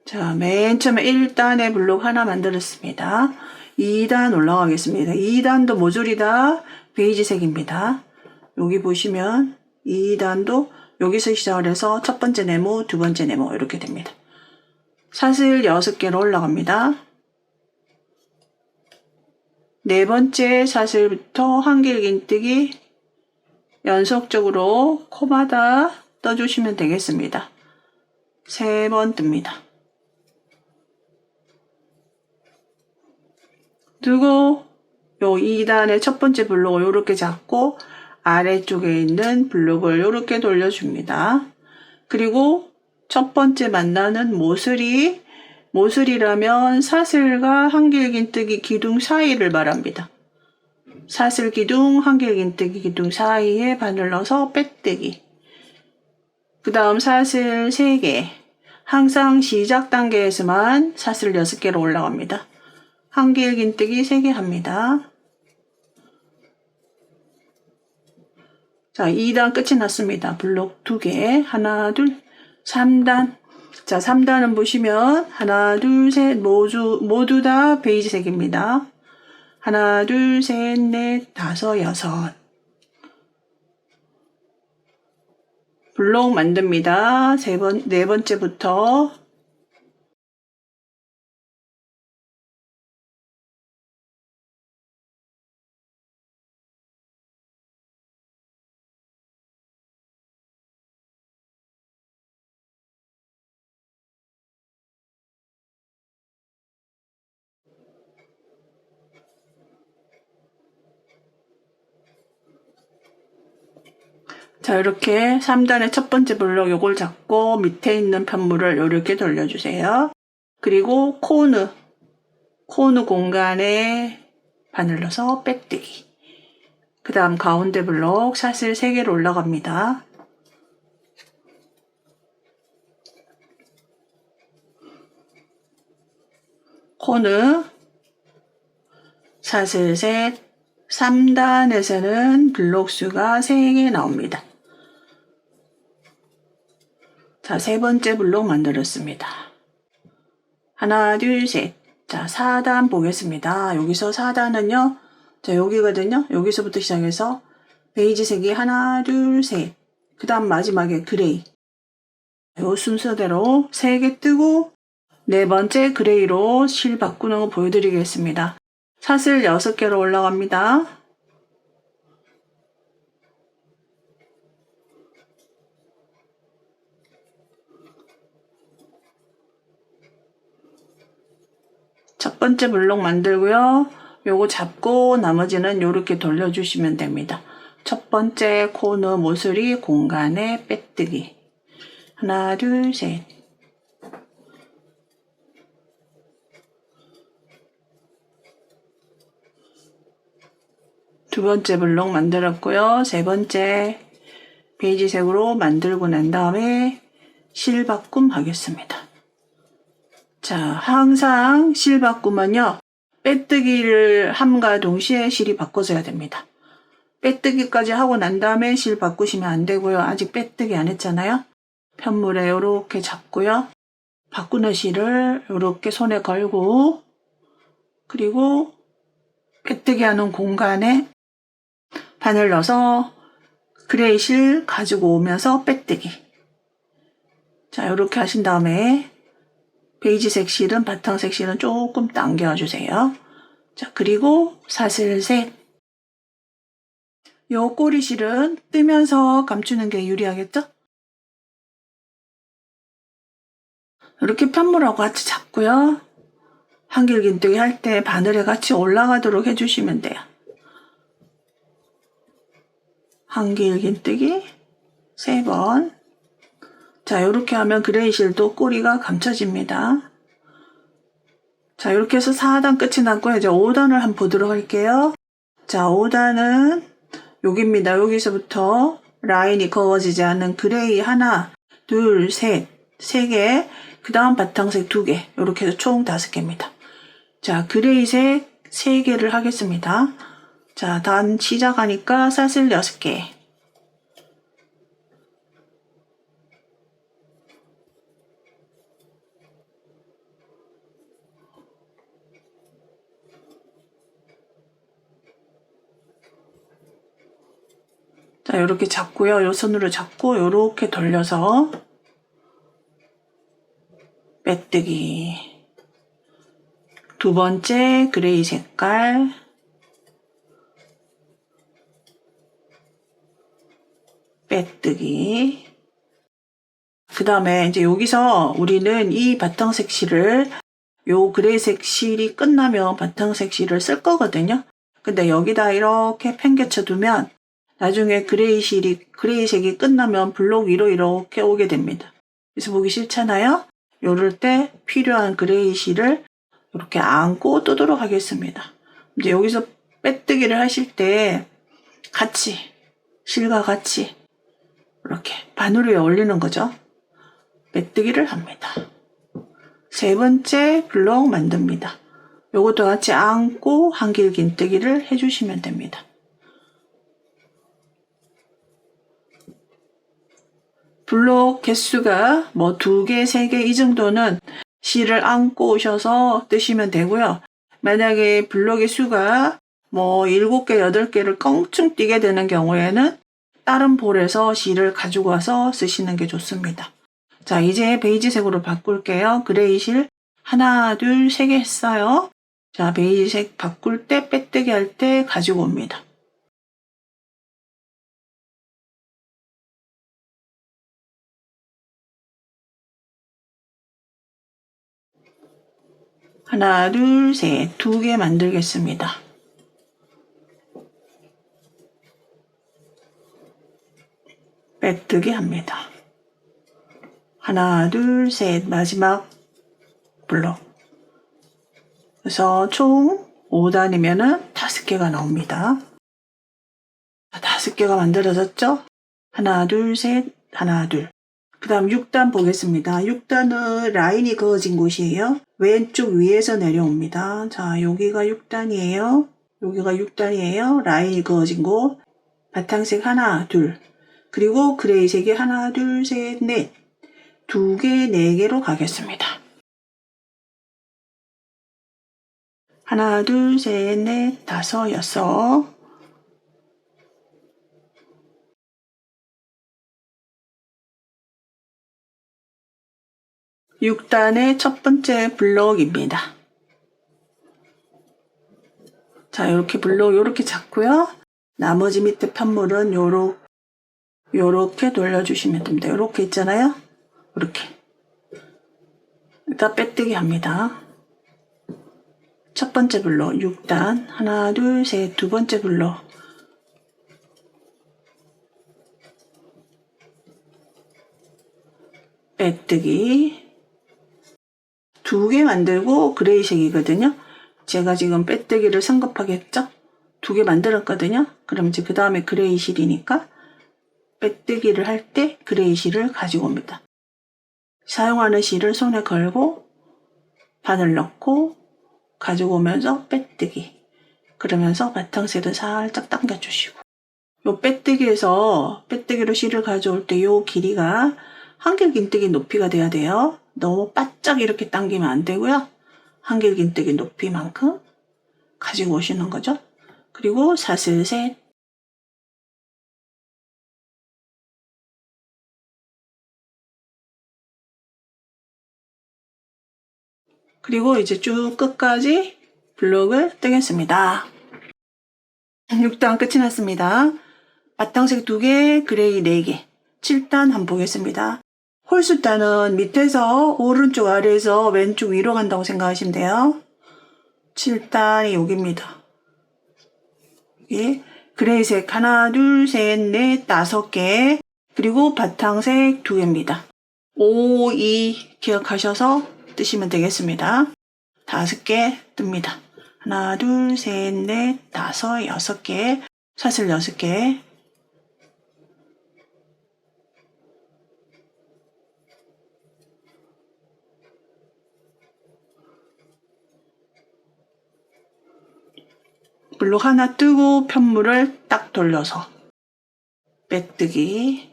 자, 맨 처음에 1단의 블록 하나 만들었습니다. 2단 올라가겠습니다. 2단도 모조리 다 베이지색입니다. 여기 보시면 2단도 여기서 시작을 해서 첫 번째 네모, 두 번째 네모 이렇게 됩니다. 사슬 6개로 올라갑니다. 네 번째 사슬부터 한길긴뜨기 연속적으로 코마다 떠주시면 되겠습니다. 3번 뜹니다. 두고 요 2단의 첫 번째 블록을 이렇게 잡고 아래쪽에 있는 블록을 이렇게 돌려줍니다. 그리고 첫 번째 만나는 모서리라면 사슬과 한길긴뜨기 기둥 사이를 말합니다. 사슬 기둥, 한길긴뜨기 기둥 사이에 바늘 넣어서 빼뜨기. 그 다음 사슬 3개. 항상 시작 단계에서만 사슬 6개로 올라갑니다. 한길긴뜨기 3개 합니다. 자, 2단 끝이 났습니다. 블록 2개. 하나, 둘, 3단. 자, 3단은 보시면 하나, 둘, 셋 모두 다 베이지색입니다. 하나, 둘, 셋, 넷, 다섯, 여섯. 블록 만듭니다. 네 번째부터 자, 이렇게 3단의 첫 번째 블록 요걸 잡고 밑에 있는 편물을 이렇게 돌려주세요. 그리고 코너 공간에 바늘 넣어서 빼뜨기. 그 다음 가운데 블록 샷을 3개로 올라갑니다. 코너 샷을 셋, 3단에서는 블록 수가 3개 나옵니다. 자, 세 번째 블록 만들었습니다. 하나, 둘, 셋. 자, 4단 보겠습니다. 여기서 4단은요, 자, 여기거든요. 여기서부터 시작해서 베이지색이 하나, 둘, 셋. 그 다음 마지막에 그레이. 요 순서대로 3개 뜨고, 네 번째 그레이로 실 바꾸는 거 보여드리겠습니다. 샷을 6개로 올라갑니다. 첫 번째 블록 만들고요. 요거 잡고 나머지는 요렇게 돌려주시면 됩니다. 첫 번째 코너 모서리 공간에 빼뜨기. 하나, 둘, 셋. 두 번째 블록 만들었고요. 세 번째 베이지색으로 만들고 난 다음에 실 바꿈 하겠습니다. 자, 항상 실 바꾸면요, 빼뜨기를 함과 동시에 실이 바꿔줘야 됩니다. 빼뜨기까지 하고 난 다음에 실 바꾸시면 안 되고요. 아직 빼뜨기 안 했잖아요. 편물에 이렇게 잡고요. 바꾸는 실을 이렇게 손에 걸고, 그리고 빼뜨기 하는 공간에 바늘 넣어서 그레이 실 가지고 오면서 빼뜨기. 자, 이렇게 하신 다음에 베이지색 실은, 바탕색 실은 조금 당겨주세요. 자, 그리고 사슬 셋. 요 꼬리 실은 뜨면서 감추는 게 유리하겠죠? 이렇게 편물하고 같이 잡고요. 한길긴뜨기 할 때 바늘에 같이 올라가도록 해주시면 돼요. 한길긴뜨기 3번. 자, 이렇게 하면 그레이 실도 꼬리가 감춰집니다. 자, 이렇게 해서 4단 끝이 났고요. 이제 5단을 한번 보도록 할게요. 자, 5단은 여기입니다. 여기서부터 라인이 그어지지 않는 그레이 하나, 둘, 셋, 3개, 그 다음 바탕색 2개, 이렇게 해서 총 5개입니다. 자, 그레이색 3개를 하겠습니다. 자, 단 시작하니까 사슬 6개. 자, 요렇게 잡고요. 요 손으로 잡고 요렇게 돌려서 빼뜨기. 두 번째 그레이 색깔. 빼뜨기. 그 다음에 이제 여기서 우리는 이 바탕색 실을, 요 그레이색 실이 끝나면 바탕색 실을 쓸 거거든요. 근데 여기다 이렇게 팽개쳐 두면 나중에 그레이색이 끝나면 블록 위로 이렇게 오게 됩니다. 그래서 보기 싫잖아요? 요럴 때 필요한 그레이 실을 이렇게 안고 뜨도록 하겠습니다. 이제 여기서 빼뜨기를 하실 때 같이, 실과 같이 이렇게 바늘 위에 올리는 거죠. 빼뜨기를 합니다. 세 번째 블록 만듭니다. 요것도 같이 안고 한길긴뜨기를 해주시면 됩니다. 블록 개수가 뭐 2개, 3개 이 정도는 실을 안고 오셔서 뜨시면 되고요. 만약에 블록의 수가 뭐 7개, 8개를 껑충 띄게 되는 경우에는 다른 볼에서 실을 가지고 와서 쓰시는 게 좋습니다. 자, 이제 베이지색으로 바꿀게요. 그레이 실 하나, 둘, 3개 했어요. 자, 베이지색 바꿀 때 빼뜨기 할 때 가지고 옵니다. 하나, 둘, 셋, 2개 만들겠습니다. 빼뜨기 합니다. 하나, 둘, 셋, 마지막 블록. 그래서 총 5단이면은 5개가 나옵니다. 5개가 만들어졌죠? 하나, 둘, 셋, 하나, 둘. 그 다음 6단 보겠습니다. 6단은 라인이 그어진 곳이에요. 왼쪽 위에서 내려옵니다. 자, 여기가 6단이에요. 여기가 6단이에요. 라인이 그어진 곳. 바탕색 하나, 둘. 그리고 그레이색이 하나, 둘, 셋, 넷. 2개, 4개로 가겠습니다. 하나, 둘, 셋, 넷, 다섯, 여섯. (6단의) 첫 번째 블록입니다. 자, 이렇게 블록 요렇게 잡고요. 나머지 밑에 편물은 요렇게 돌려주시면 됩니다. 요렇게 있잖아요. 이렇게. 일단 빼뜨기 합니다. 첫 번째 블록 6단 하나, 둘, 셋. 두 번째 블록 빼뜨기 2개 만들고 그레이색이거든요. 제가 지금 빼뜨기를 성급하게 했죠. 2개 만들었거든요. 그럼 이제 그 다음에 그레이 실이니까 빼뜨기를 할 때 그레이 실을 가지고 옵니다. 사용하는 실을 손에 걸고 바늘 넣고 가지고 오면서 빼뜨기. 그러면서 바탕색을 살짝 당겨주시고. 요 빼뜨기로 실을 가져올 때 요 길이가 한길긴뜨기 높이가 돼야 돼요. 너무 바짝 이렇게 당기면 안 되고요. 한길긴뜨기 높이만큼 가지고 오시는 거죠. 그리고 사슬셋. 그리고 이제 쭉 끝까지 블록을 뜨겠습니다. 6단 끝이 났습니다. 바탕색 2개, 그레이 4개. 7단 한번 보겠습니다. 홀수단은 밑에서 오른쪽 아래에서 왼쪽 위로 간다고 생각하시면 돼요. 7단이 여기입니다. 여기 그레이색 하나, 둘, 셋, 넷, 5개. 그리고 바탕색 2개입니다. 5, 2 기억하셔서 뜨시면 되겠습니다. 5개 뜹니다. 하나, 둘, 셋, 넷, 5, 6개. 사슬 6개. 블록 하나 뜨고 편물을 딱 돌려서 빼뜨기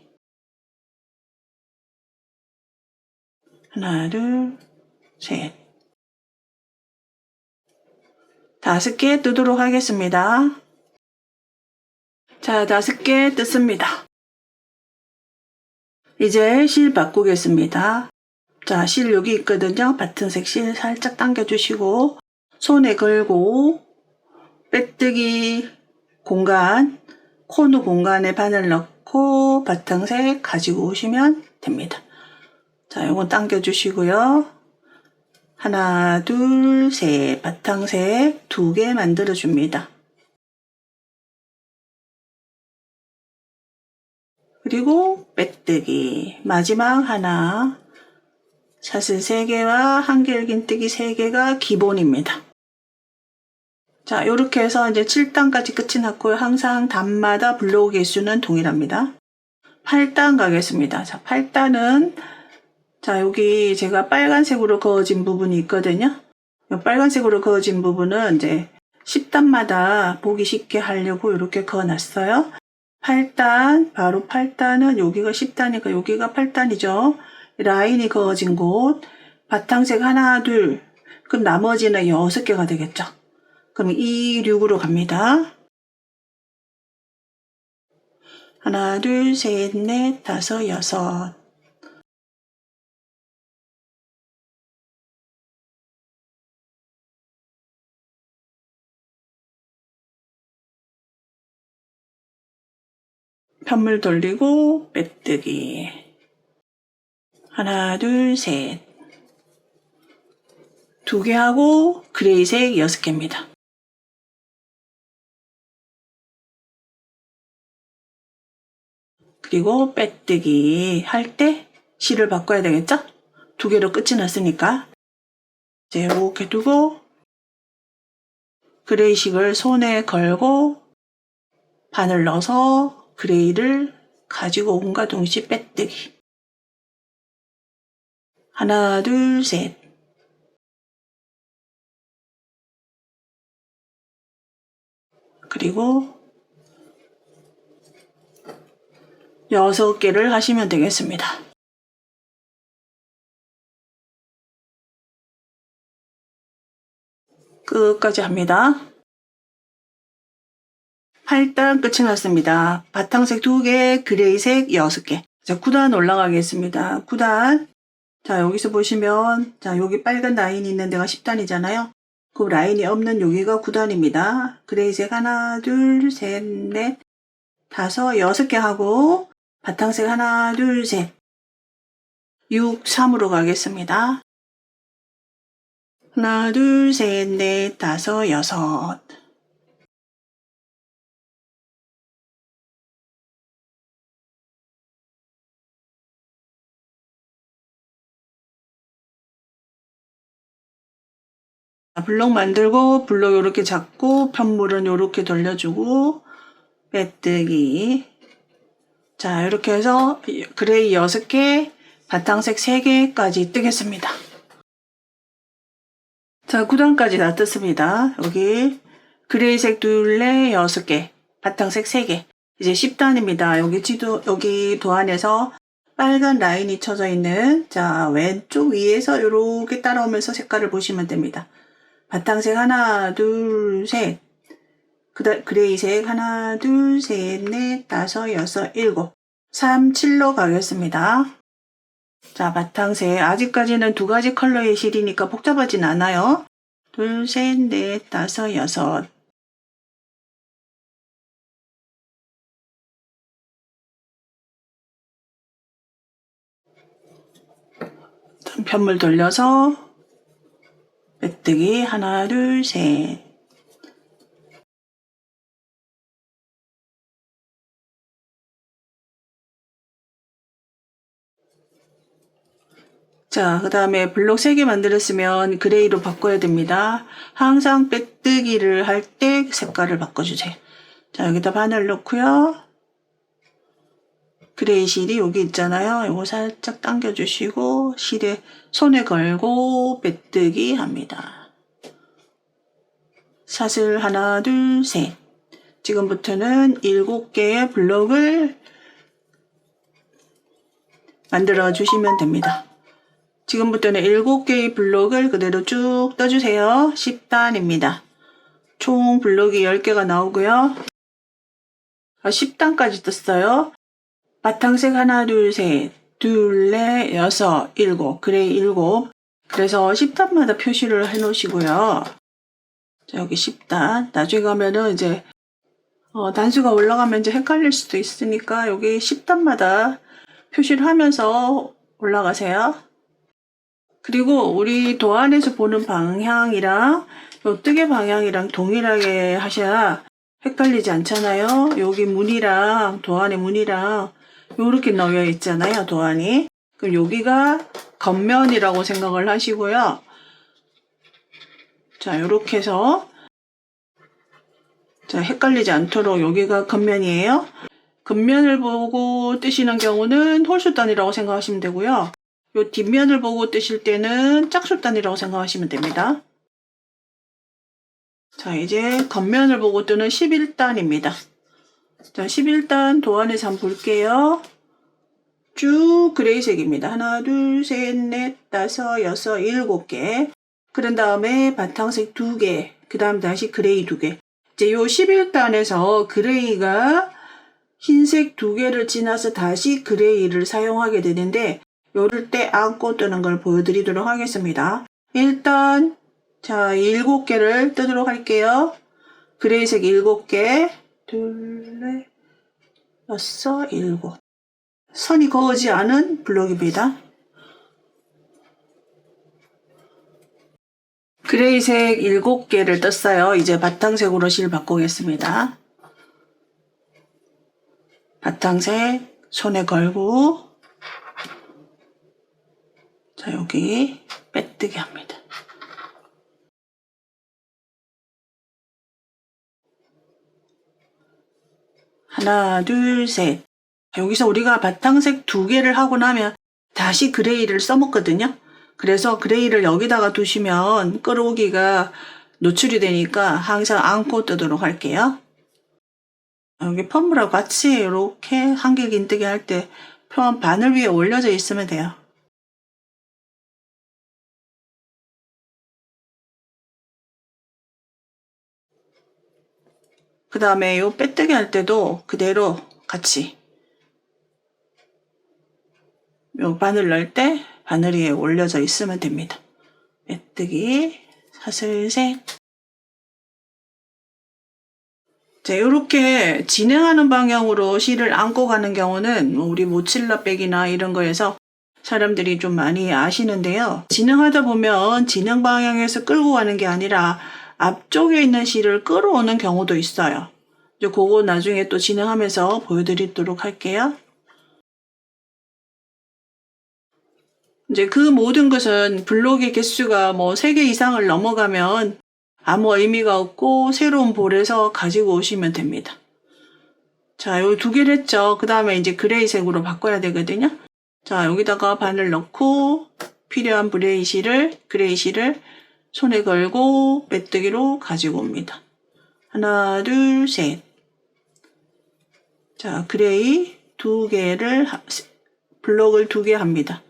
하나, 둘, 셋 5개 뜨도록 하겠습니다. 자, 5개 떴습니다. 이제 실 바꾸겠습니다. 자, 실 여기 있거든요. 바튼색 실 살짝 당겨주시고 손에 걸고 빼뜨기 공간, 코너 공간에 바늘 넣고 바탕색 가지고 오시면 됩니다. 자, 요건 당겨주시고요. 하나, 둘, 셋, 바탕색 2개 만들어줍니다. 그리고 빼뜨기 마지막 하나, 사슬 3개와 한길긴뜨기 3개가 기본입니다. 자, 요렇게 해서 이제 7단까지 끝이 났고요. 항상 단마다 블록 개수는 동일합니다. 8단 가겠습니다. 자, 8단은 자, 여기 제가 빨간색으로 그어진 부분이 있거든요. 이 빨간색으로 그어진 부분은 이제 10단마다 보기 쉽게 하려고 이렇게 그어놨어요. 8단, 바로 8단은 여기가 10단이니까 여기가 8단이죠. 라인이 그어진 곳, 바탕색 하나, 둘, 그럼 나머지는 6개가 되겠죠. 그럼 2, 6으로 갑니다. 하나, 둘, 셋, 넷, 5, 6. 편물 돌리고 빼뜨기. 하나, 둘, 셋. 2개 하고 그레이색 6개입니다. 그리고 빼뜨기 할 때 실을 바꿔야 되겠죠? 두 개로 끝이 났으니까 이제 이렇게 두고 그레이식을 손에 걸고 바늘 넣어서 그레이를 가지고 온과 동시에 빼뜨기. 하나, 둘, 셋. 그리고 6개를 하시면 되겠습니다. 끝까지 합니다. 8단 끝이 났습니다. 바탕색 2개, 그레이색 6개. 자, 9단 올라가겠습니다. 9단. 자, 여기서 보시면, 자, 여기 빨간 라인이 있는 데가 10단이잖아요. 그 라인이 없는 여기가 9단입니다. 그레이색 하나, 둘, 셋, 넷, 다섯, 6개 하고, 바탕색 하나, 둘, 셋. 6, 3으로 가겠습니다. 하나, 둘, 셋, 넷, 다섯, 6. 블록 만들고 블록 이렇게 잡고 편물은 이렇게 돌려주고 빼뜨기. 자, 이렇게 해서 그레이 6개, 바탕색 3개까지 뜨겠습니다. 자, 9단까지 다 떴습니다. 여기 그레이색 둘레 6개, 바탕색 3개. 이제 10단입니다. 여기 도안에서 빨간 라인이 쳐져 있는, 자, 왼쪽 위에서 이렇게 따라오면서 색깔을 보시면 됩니다. 바탕색 하나, 둘, 셋. 그레이색 하나, 둘, 셋, 넷, 다섯, 6, 7. 3, 7로 가겠습니다. 자, 바탕색. 아직까지는 2가지 컬러의 실이니까 복잡하진 않아요. 둘, 셋, 넷, 다섯, 6. 편물 돌려서 빼뜨기 하나, 둘, 셋. 자, 그 다음에 블록 3개 만들었으면 그레이로 바꿔야 됩니다. 항상 빼뜨기를 할 때 색깔을 바꿔주세요. 자, 여기다 바늘 넣고요. 그레이 실이 여기 있잖아요. 이거 살짝 당겨주시고 실에 손에 걸고 빼뜨기 합니다. 사슬 하나, 둘, 셋. 지금부터는 7개의 블록을 만들어 주시면 됩니다. 지금부터는 7개의 블록을 그대로 쭉 떠주세요. 10단입니다. 총 블록이 10개가 나오고요. 10단까지 떴어요. 바탕색 하나, 둘, 셋, 둘, 넷, 6, 7, 그레이 7. 그래서 10단마다 표시를 해 놓으시고요. 자, 여기 10단. 나중에 가면은 이제 단수가 올라가면 이제 헷갈릴 수도 있으니까 여기 10단마다 표시를 하면서 올라가세요. 그리고 우리 도안에서 보는 방향이랑 요 뜨개 방향이랑 동일하게 하셔야 헷갈리지 않잖아요. 여기 무늬랑 도안의 무늬랑 요렇게 놓여 있잖아요. 도안이. 그럼 여기가 겉면이라고 생각을 하시고요. 자, 요렇게 해서 자, 헷갈리지 않도록 여기가 겉면이에요. 겉면을 보고 뜨시는 경우는 홀수단이라고 생각하시면 되고요. 요 뒷면을 보고 뜨실 때는 짝수단이라고 생각하시면 됩니다. 자, 이제 겉면을 보고 뜨는 11단입니다. 자, 11단 도안에서 한번 볼게요. 쭉 그레이색입니다. 하나, 둘, 셋, 넷, 다섯, 6, 7개. 그런 다음에 바탕색 2개. 그 다음 다시 그레이 2개. 이제 요 11단에서 그레이가 흰색 2개를 지나서 다시 그레이를 사용하게 되는데 요럴 때 안고 뜨는 걸 보여드리도록 하겠습니다. 일단 자 7개를 뜨도록 할게요. 그레이색 7개 둘, 넷, 6, 7 선이 그어지 않은 블록입니다. 그레이색 7개를 떴어요. 이제 바탕색으로 실 바꾸겠습니다. 바탕색 손에 걸고, 자, 여기 빼뜨기 합니다. 하나, 둘, 셋. 여기서 우리가 바탕색 2개를 하고 나면 다시 그레이를 써먹거든요. 그래서 그레이를 여기다가 두시면 끌어오기가 노출이 되니까 항상 안고 뜨도록 할게요. 여기 펌물하고 같이 이렇게 한길긴뜨기 할 때 펌 바늘 위에 올려져 있으면 돼요. 그 다음에 요 빼뜨기 할 때도 그대로 같이 요 바늘 넣을 때 바늘 위에 올려져 있으면 됩니다. 빼뜨기 사슬셋. 자, 요렇게 진행하는 방향으로 실을 안고 가는 경우는 우리 모칠라백이나 이런 거에서 사람들이 좀 많이 아시는데요. 진행하다 보면 진행 방향에서 끌고 가는 게 아니라 앞쪽에 있는 실을 끌어오는 경우도 있어요. 이제 그거 나중에 또 진행하면서 보여드리도록 할게요. 이제 그 모든 것은 블록의 개수가 뭐 3개 이상을 넘어가면 아무 의미가 없고 새로운 볼에서 가지고 오시면 됩니다. 자, 요 2개를 했죠. 그 다음에 이제 그레이색으로 바꿔야 되거든요. 자, 여기다가 바늘 넣고 필요한 그레이실을 손에 걸고 빼뜨기로 가지고 옵니다. 하나, 둘, 셋. 자, 그레이 2개를, 블록을 2개 합니다.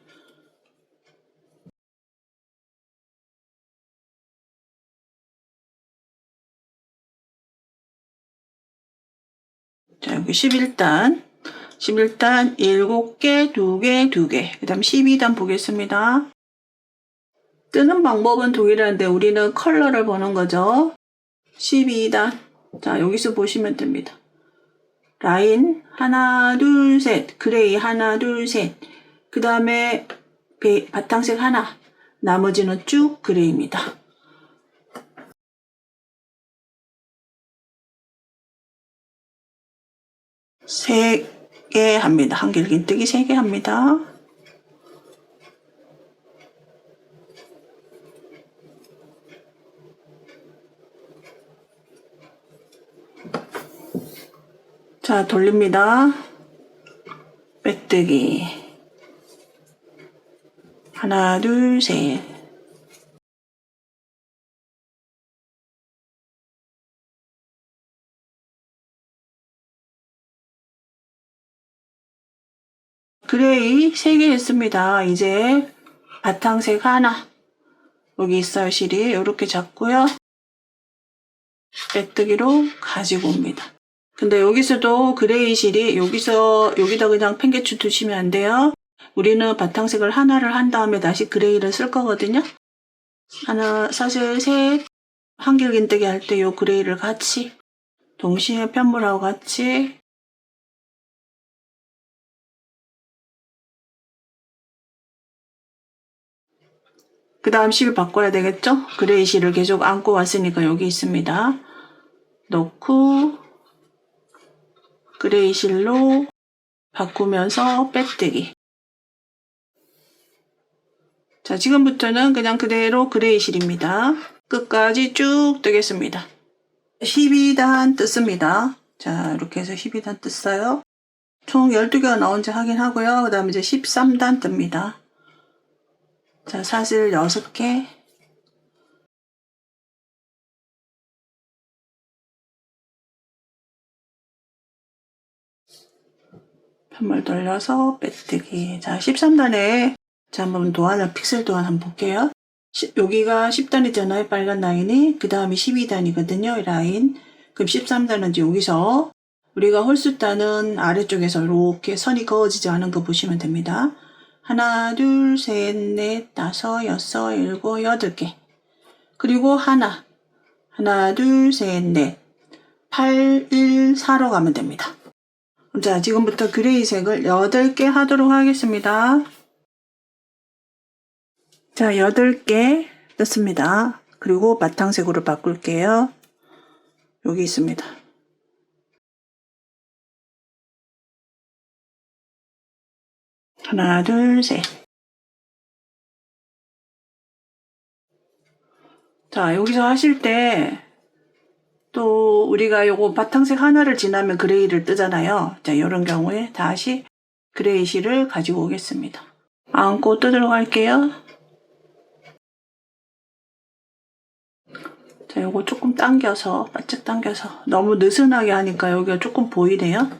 자, 여기 11단 7개, 2개, 2개. 그 다음 12단 보겠습니다. 뜨는 방법은 동일한데 우리는 컬러를 보는 거죠. 12단. 자, 여기서 보시면 됩니다. 라인 하나, 둘, 셋. 그레이 하나, 둘, 셋. 그 다음에 바탕색 하나. 나머지는 쭉 그레이입니다. 세 개 합니다. 한길긴뜨기 3개 합니다. 자, 돌립니다. 빼뜨기 하나, 둘, 셋. 그레이 3개 했습니다. 이제 바탕색 하나. 여기 있어요, 실이. 이렇게 잡고요. 빼뜨기로 가지고 옵니다. 근데 여기서도 그레이 실이 여기다 그냥 팽개쳐 두시면 안 돼요. 우리는 바탕색을 하나를 한 다음에 다시 그레이를 쓸 거거든요. 하나, 사슬, 셋. 한길긴뜨기 할 때 요 그레이를 같이 동시에 편물하고 같이 그 다음 실 바꿔야 되겠죠? 그레이 실을 계속 안고 왔으니까 여기 있습니다. 넣고 그레이 실로 바꾸면서 빼뜨기. 자, 지금부터는 그냥 그대로 그레이 실입니다. 끝까지 쭉 뜨겠습니다. 12단 뜯습니다. 자, 이렇게 해서 12단 뜯어요. 총 12개가 나온지 확인하고요. 그 다음에 이제 13단 뜹니다. 자, 사슬 6개. 편물 돌려서 빼뜨기. 자, 13단에 자, 한번 픽셀 도안 한번 볼게요. 여기가 10단이잖아요. 빨간 라인이. 그 다음이 12단이거든요. 이 라인. 그럼 13단은 이제 여기서 우리가 홀수단은 아래쪽에서 이렇게 선이 그어지지 않은 거 보시면 됩니다. 하나, 둘, 셋, 넷, 다섯, 여섯, 일곱, 8개. 그리고 하나, 둘, 셋, 넷, 8, 1, 4로 가면 됩니다. 자, 지금부터 그레이색을 8개 하도록 하겠습니다. 자, 8개 떴습니다. 그리고 바탕색으로 바꿀게요. 여기 있습니다. 하나, 둘, 셋. 자, 여기서 하실 때 또 우리가 요거 바탕색 하나를 지나면 그레이를 뜨잖아요. 자, 이런 경우에 다시 그레이 실을 가지고 오겠습니다. 안고 뜯으러 갈게요. 자, 요거 조금 당겨서, 바짝 당겨서. 너무 느슨하게 하니까 여기가 조금 보이네요.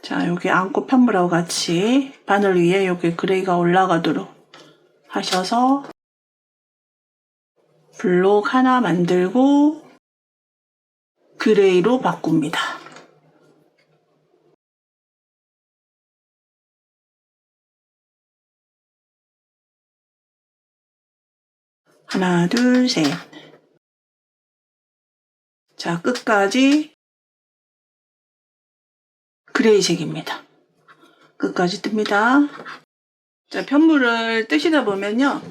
자, 여기 안고 편물하고 같이 바늘 위에 여기 그레이가 올라가도록 하셔서 블록 하나 만들고 그레이로 바꿉니다. 하나, 둘, 셋. 자, 끝까지 그레이색입니다. 끝까지 뜹니다. 자, 편물을 뜨시다 보면요.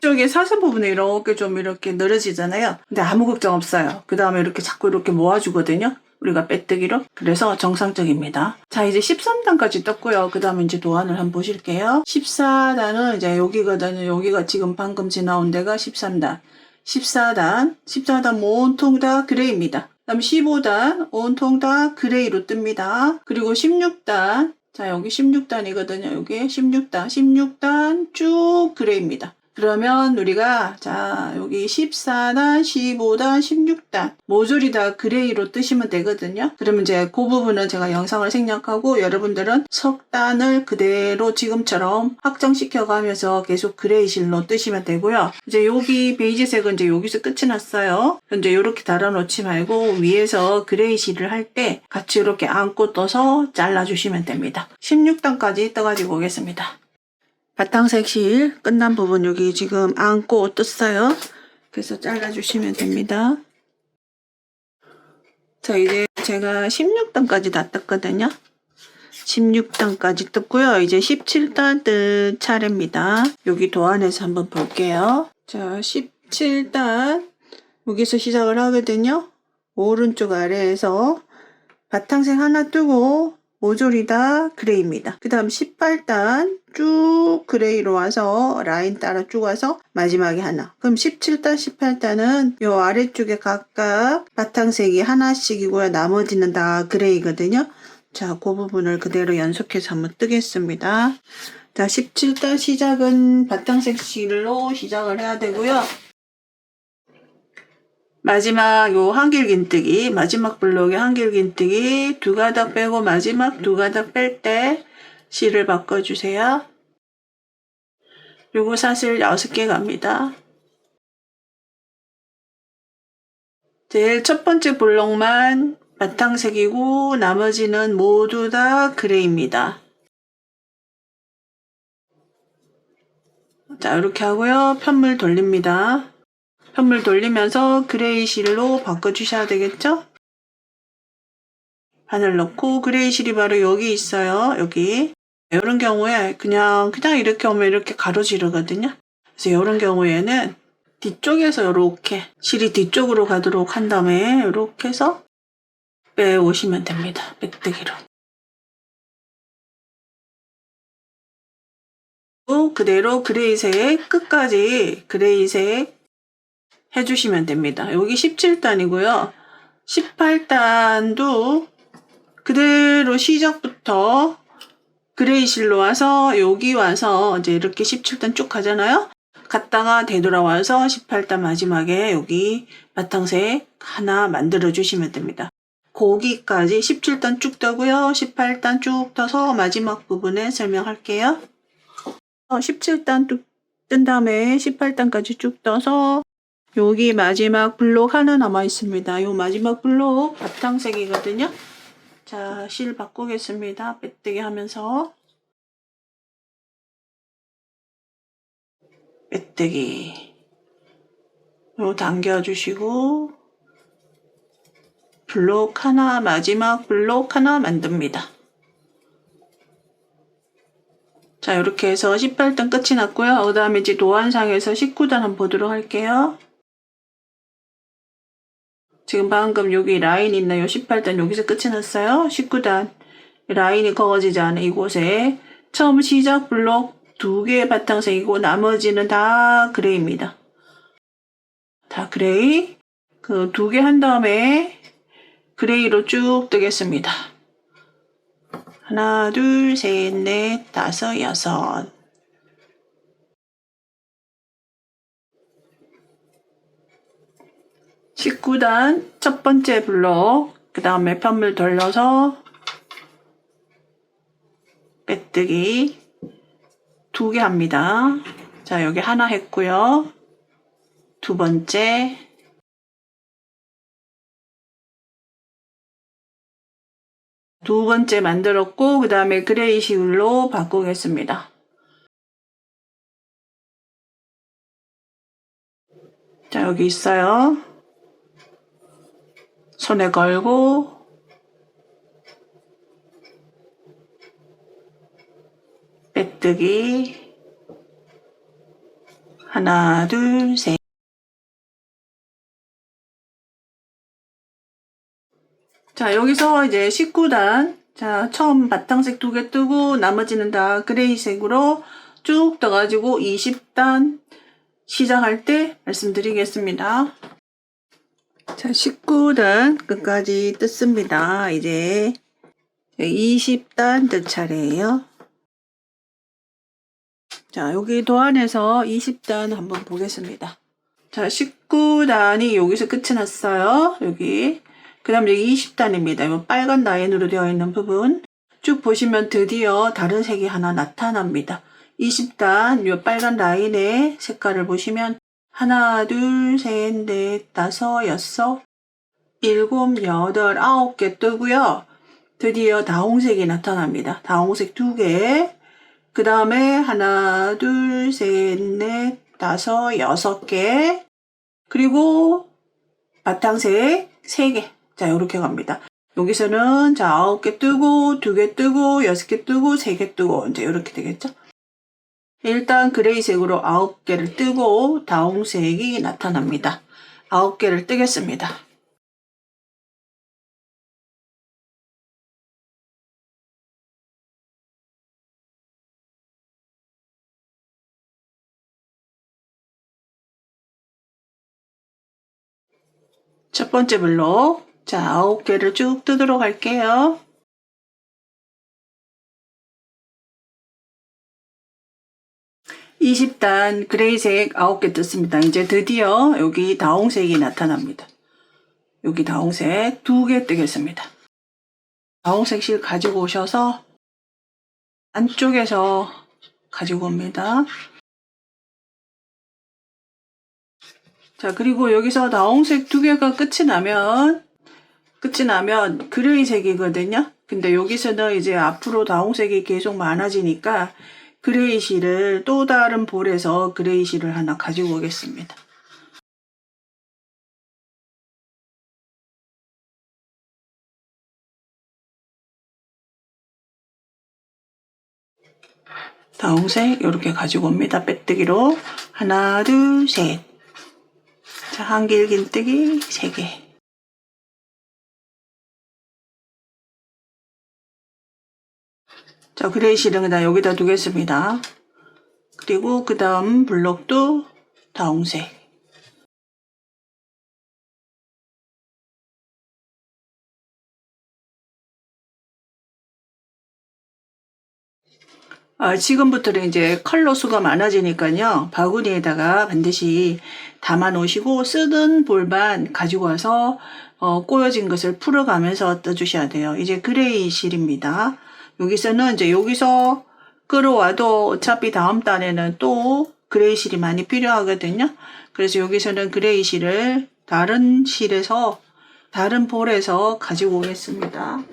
이쪽에 사선 부분에 이렇게 좀 이렇게 늘어지잖아요. 근데 아무 걱정 없어요. 그 다음에 이렇게 자꾸 이렇게 모아주거든요. 우리가 빼뜨기로. 그래서 정상적입니다. 자, 이제 13단까지 떴고요. 그 다음에 이제 도안을 한번 보실게요. 14단은 이제 여기거든요. 여기가 지금 방금 지나온 데가 13단. 14단 온통 다 그레이입니다. 그 다음 15단 온통 다 그레이로 뜹니다. 그리고 16단. 자, 여기 16단이거든요. 여기 16단 쭉 그레이입니다. 그러면 우리가 자 여기 14단, 15단, 16단 모조리 다 그레이로 뜨시면 되거든요. 그러면 이제 그 부분은 제가 영상을 생략하고 여러분들은 석단을 그대로 지금처럼 확장시켜 가면서 계속 그레이 실로 뜨시면 되고요. 이제 여기 베이지색은 이제 여기서 끝이 났어요. 이제 이렇게 달아놓지 말고 위에서 그레이 실을 할 때 같이 이렇게 안고 떠서 잘라주시면 됩니다. 16단까지 떠가지고 오겠습니다. 바탕색 실 끝난 부분 여기 지금 안고 떴어요. 그래서 잘라주시면 됩니다. 자, 이제 제가 16단까지 다 떴거든요. 16단까지 떴고요. 이제 17단 뜰 차례입니다. 여기 도안에서 한번 볼게요. 자, 17단 여기서 시작을 하거든요. 오른쪽 아래에서 바탕색 하나 뜨고 모조리 다 그레이입니다. 그 다음 18단 쭉 그레이로 와서 라인 따라 쭉 와서 마지막에 하나. 그럼 17단, 18단은 요 아래쪽에 각각 바탕색이 하나씩이고요. 나머지는 다 그레이거든요. 자, 그 부분을 그대로 연속해서 한번 뜨겠습니다. 자, 17단 시작은 바탕색 실로 시작을 해야 되고요. 마지막 요 한길긴뜨기, 마지막 블록의 한길긴뜨기 두 가닥 빼고 마지막 두 가닥 뺄 때 실을 바꿔주세요. 요거 사슬 6개 갑니다. 제일 첫 번째 블록만 바탕색이고 나머지는 모두 다 그레이입니다. 자, 이렇게 하고요. 편물 돌립니다. 편물 돌리면서 그레이 실로 바꿔주셔야 되겠죠? 바늘 넣고 그레이 실이 바로 여기 있어요. 여기. 이런 경우에 그냥 이렇게 오면 이렇게 가로지르거든요. 그래서 이런 경우에는 뒤쪽에서 이렇게 실이 뒤쪽으로 가도록 한 다음에 이렇게 해서 빼오시면 됩니다. 빼뜨기로. 그대로 그레이색 끝까지 그레이색 해주시면 됩니다. 여기 17단이고요. 18단도 그대로 시작부터 그레이 실로 와서 여기 와서 이제 이렇게 17단 쭉 가잖아요. 갔다가 되돌아와서 18단 마지막에 여기 바탕색 하나 만들어 주시면 됩니다. 거기까지 17단 쭉 떠고요. 18단 쭉 떠서 마지막 부분에 설명할게요. 17단 뜬 다음에 18단까지 쭉 떠서 여기 마지막 블록 하나 남아 있습니다. 요 마지막 블록 바탕색이거든요. 자, 실 바꾸겠습니다. 빼뜨기 하면서 빼뜨기 요 당겨주시고 블록 하나, 마지막 블록 하나 만듭니다. 자, 이렇게 해서 18단 끝이 났고요. 그 다음에 이제 도안상에서 19단 한번 보도록 할게요. 지금 방금 여기 라인 있나요? 18단 여기서 끝이 났어요. 19단 라인이 그어지지 않은 이곳에 처음 시작 블록 2개 바탕색이고 나머지는 다 그레이입니다. 다 그레이. 그 2개 한 다음에 그레이로 쭉 뜨겠습니다. 하나, 둘, 셋, 넷, 다섯, 여섯. (19단) 첫 번째 블록, 그 다음에 편물 돌려서 빼뜨기 2개 합니다. 자, 여기 하나 했고요. 두 번째, 두 번째 만들었고, 그 다음에 그레이식으로 바꾸겠습니다. 자, 여기 있어요. 손에 걸고, 빼뜨기, 하나, 둘, 셋. 자, 여기서 이제 19단, 자, 처음 바탕색 2개 뜨고, 나머지는 다 그레이색으로 쭉 떠가지고 20단 시작할 때 말씀드리겠습니다. 자, 19단 끝까지 뜯습니다. 이제 20단 뜰 차례예요. 자, 여기 도안에서 20단 한번 보겠습니다. 자, 19단이 여기서 끝이 났어요. 여기. 그 다음 여기 20단입니다. 이 빨간 라인으로 되어 있는 부분. 쭉 보시면 드디어 다른 색이 하나 나타납니다. 20단 이 빨간 라인의 색깔을 보시면 하나, 둘, 셋, 넷, 다섯, 여섯, 일곱, 여덟, 9개 뜨고요. 드디어 다홍색이 나타납니다. 다홍색 2개. 그 다음에 하나, 둘, 셋, 넷, 다섯, 6개. 그리고 바탕색 3개. 자, 요렇게 갑니다. 여기서는 자, 9개 뜨고, 2개 뜨고, 6개 뜨고, 3개 뜨고, 이제 요렇게 되겠죠? 일단 그레이색으로 9개를 뜨고, 다홍색이 나타납니다. 9개를 뜨겠습니다. 첫 번째 블록. 자, 9개를 쭉 뜨도록 할게요. (20단) 그레이색 9개 떴습니다. 이제 드디어 여기 다홍색이 나타납니다. 여기 다홍색 2개 뜨겠습니다. 다홍색 실 가지고 오셔서 안쪽에서 가지고 옵니다. 자, 그리고 여기서 다홍색 2개가 끝이 나면 그레이색이거든요. 근데 여기서는 이제 앞으로 다홍색이 계속 많아지니까 그레이 실을 또 다른 볼에서 그레이 실을 하나 가지고 오겠습니다. 다홍색 이렇게 가지고 옵니다. 빼뜨기로 하나, 둘, 셋. 자, 한길긴뜨기 3개. 자, 그레이 실은 그냥 여기다 두겠습니다. 그리고 그 다음 블록도 다홍색. 지금부터는 이제 컬러 수가 많아지니까요. 바구니에다가 반드시 담아 놓으시고 쓰던 볼만 가지고 와서 꼬여진 것을 풀어가면서 떠주셔야 돼요. 이제 그레이 실입니다. 여기서는 이제 여기서 끌어와도 어차피 다음 달에는 또 그레이 실이 많이 필요하거든요. 그래서 여기서는 그레이 실을 다른 실에서 다른 볼에서 가지고 오겠습니다.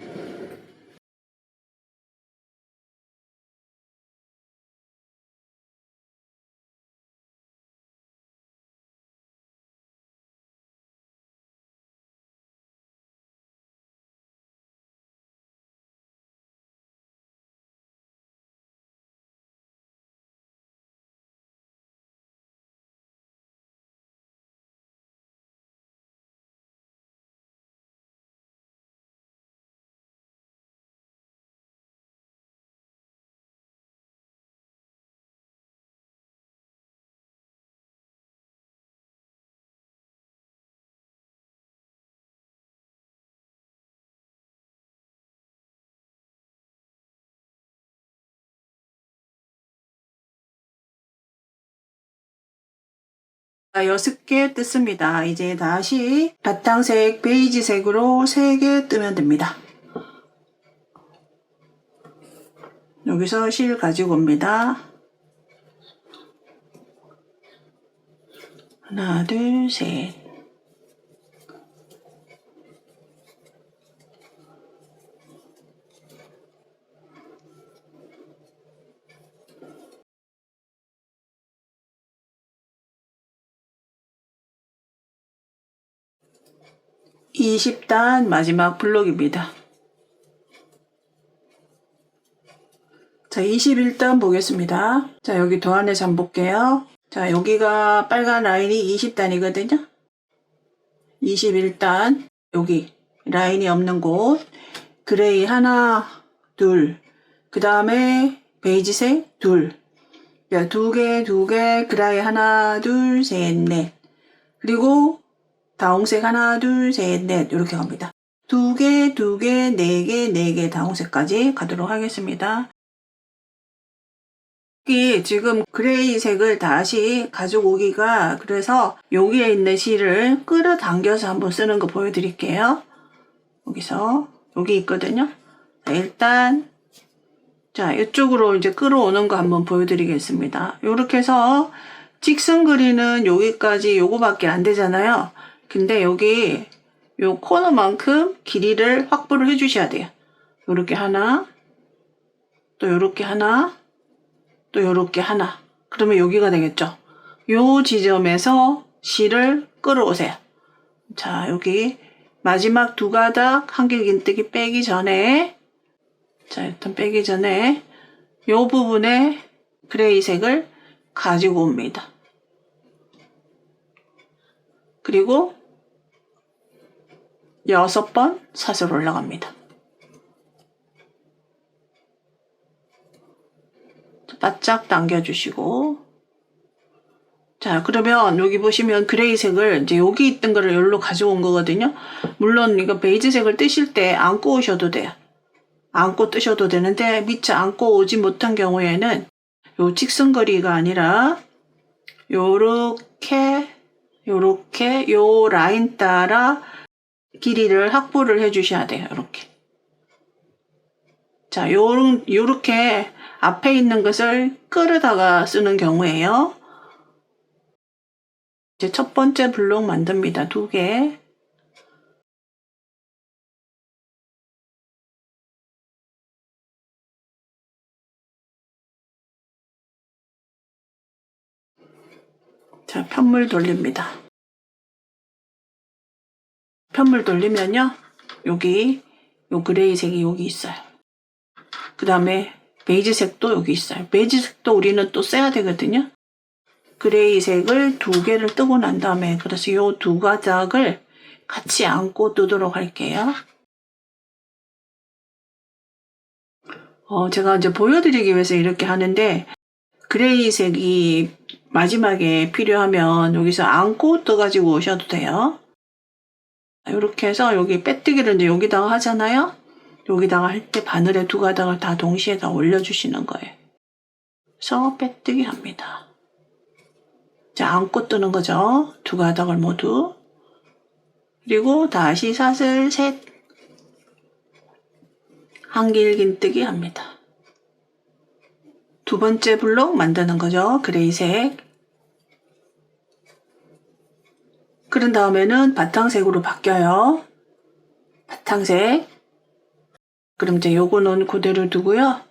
6개 떴습니다. 이제 다시 바탕색 베이지색으로 3개 뜨면 됩니다. 여기서 실 가지고 옵니다. 하나, 둘, 셋. (20단) 마지막 블록입니다. 자, 21단 보겠습니다. 자, 여기 도안에서 한번 볼게요. 자, 여기가 빨간 라인이 20단이거든요. 21단, 여기 라인이 없는 곳, 그레이 하나, 둘, 그 다음에 베이지색 둘, 두 개, 그라이 하나, 둘, 셋, 넷, 그리고 다홍색 하나, 둘, 셋, 넷, 이렇게 갑니다. 두 개, 네 개, 다홍색까지 가도록 하겠습니다. 여기 지금 그레이색을 다시 가지고 오기가, 그래서 여기에 있는 실을 끌어당겨서 한번 쓰는 거 보여드릴게요. 여기서 여기 있거든요. 자, 일단 자, 이쪽으로 이제 끌어오는 거 한번 보여드리겠습니다. 이렇게 해서 직선 그리는 여기까지 요거밖에 안 되잖아요. 근데 여기 요 코너만큼 길이를 확보를 해 주셔야 돼요. 요렇게 하나, 또 요렇게 하나, 또 요렇게 하나. 그러면 여기가 되겠죠. 요 지점에서 실을 끌어오세요. 자, 여기 마지막 두 가닥 한길긴뜨기 빼기 전에, 자, 일단 빼기 전에 요 부분에 그레이색을 가지고 옵니다. 그리고 6번 사슬 올라갑니다. 바짝 당겨주시고, 자, 그러면 여기 보시면 그레이색을 이제 여기 있던 거를 여기로 가져온 거거든요. 물론 이거 베이지색을 뜨실 때 안고 오셔도 돼요. 안고 뜨셔도 되는데 미처 안고 오지 못한 경우에는 요 직선거리가 아니라 요렇게 요 라인 따라 길이를 확보를 해 주셔야 돼요. 이렇게. 자, 요렇게 앞에 있는 것을 끌어다가 쓰는 경우에요. 이제 첫 번째 블록 만듭니다. 2개. 자, 편물 돌립니다. 편물 돌리면요, 여기 요 그레이색이 여기 있어요. 그 다음에 베이지색도 여기 있어요. 베이지색도 우리는 또 써야 되거든요. 그레이색을 2개를 뜨고 난 다음에, 그래서 요 두 가닥을 같이 안고 뜨도록 할게요. 제가 이제 보여드리기 위해서 이렇게 하는데, 그레이색이 마지막에 필요하면 여기서 안고 떠가지고 오셔도 돼요. 이렇게 해서 여기 빼뜨기를 이제 여기다가 하잖아요. 여기다가 할 때 바늘에 두 가닥을 다 동시에 다 올려주시는 거예요. 그래서 빼뜨기 합니다. 자, 안고 뜨는 거죠. 두 가닥을 모두. 그리고 다시 사슬 셋, 한길긴뜨기 합니다. 두 번째 블록 만드는 거죠. 그레이색. 그런 다음에는 바탕색으로 바뀌어요. 바탕색. 그럼 이제 요거는 그대로 두고요.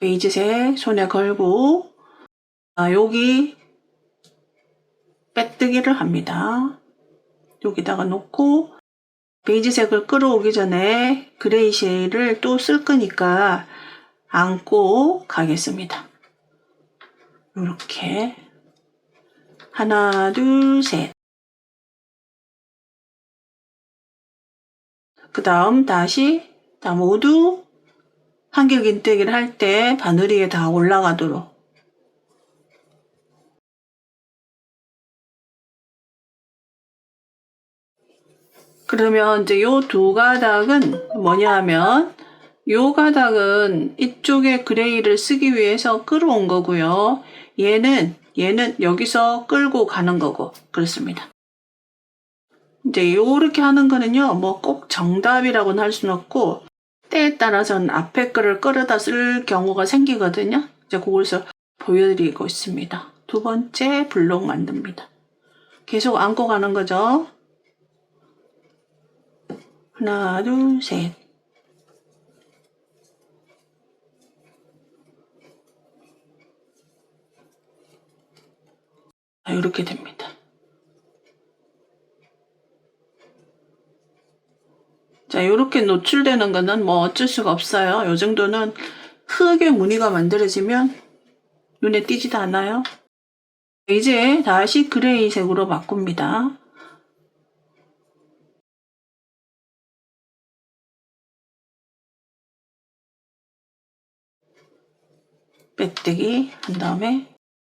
베이지색 손에 걸고, 여기 빼뜨기를 합니다. 여기다가 놓고, 베이지색을 끌어오기 전에 그레이 실을 또 쓸 거니까 안고 가겠습니다. 이렇게 하나, 둘, 셋. 그 다음 다시 다 모두 한길긴뜨기를 할 때 바늘 위에 다 올라가도록. 그러면 이제 요 두 가닥은 뭐냐 하면, 요 가닥은 이쪽에 그레이를 쓰기 위해서 끌어온 거고요. 얘는 얘는 여기서 끌고 가는 거고 그렇습니다. 이제 요렇게 하는 거는요, 뭐 꼭 정답이라고는 할 수는 없고 때에 따라서는 앞에 거를 끌어다 쓸 경우가 생기거든요. 이제 그것을 보여드리고 있습니다. 두 번째 블록 만듭니다. 계속 안고 가는 거죠. 하나, 둘, 셋. 이렇게 됩니다. 자, 이렇게 노출되는 거는 뭐 어쩔 수가 없어요. 이 정도는 크게 무늬가 만들어지면 눈에 띄지도 않아요. 이제 다시 그레이색으로 바꿉니다. 빼뜨기 한 다음에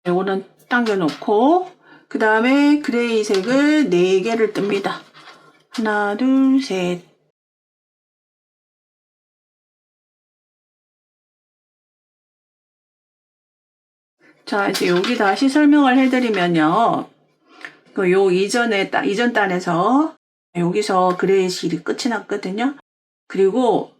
이거는 당겨놓고 그 다음에 그레이색을 4개를 뜹니다. 하나, 둘, 셋. 자, 이제 여기 다시 설명을 해드리면요. 요 이전 단에서 여기서 그레이 실이 끝이 났거든요. 그리고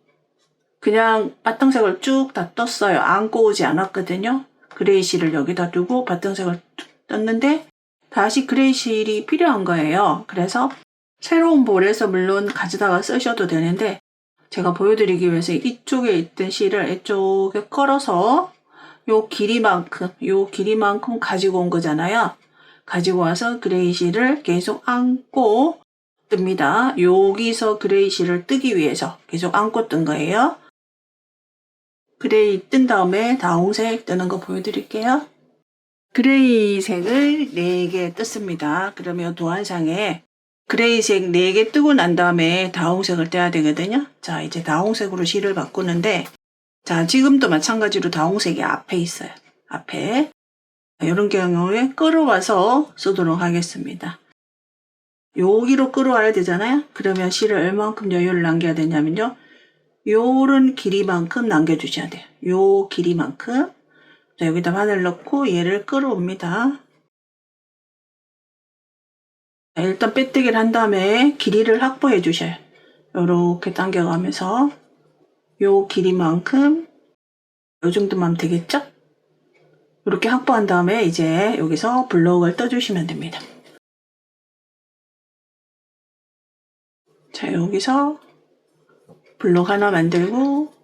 그냥 바탕색을 쭉 다 떴어요. 안고 오지 않았거든요. 그레이 실을 여기다 두고 바탕색을 떴는데 다시 그레이 실이 필요한 거예요. 그래서 새로운 볼에서 물론 가져다가 쓰셔도 되는데 제가 보여드리기 위해서 이쪽에 있던 실을 이쪽에 걸어서 요 길이만큼 가지고 온 거잖아요. 가지고 와서 그레이 실을 계속 안고 뜹니다. 여기서 그레이 실을 뜨기 위해서 계속 안고 뜬 거예요. 그레이 뜬 다음에 다홍색 뜨는 거 보여드릴게요. 그레이색을 4개 떴습니다. 그러면 도안상에 그레이색 4개 뜨고 난 다음에 다홍색을 떼야 되거든요. 자, 이제 다홍색으로 실을 바꾸는데 자, 지금도 마찬가지로 다홍색이 앞에 있어요. 앞에. 이런 경우에 끌어와서 쓰도록 하겠습니다. 여기로 끌어와야 되잖아요. 그러면 실을 얼만큼 여유를 남겨야 되냐면요. 요런 길이만큼 남겨주셔야 돼요. 요 길이만큼. 자, 여기다 바늘 넣고 얘를 끌어옵니다. 자, 일단 빼뜨기를 한 다음에 길이를 확보해 주셔요. 요렇게 당겨가면서 요 길이만큼 요 정도만 되겠죠? 이렇게 확보한 다음에 이제 여기서 블록을 떠주시면 됩니다. 자, 여기서 블록 하나 만들고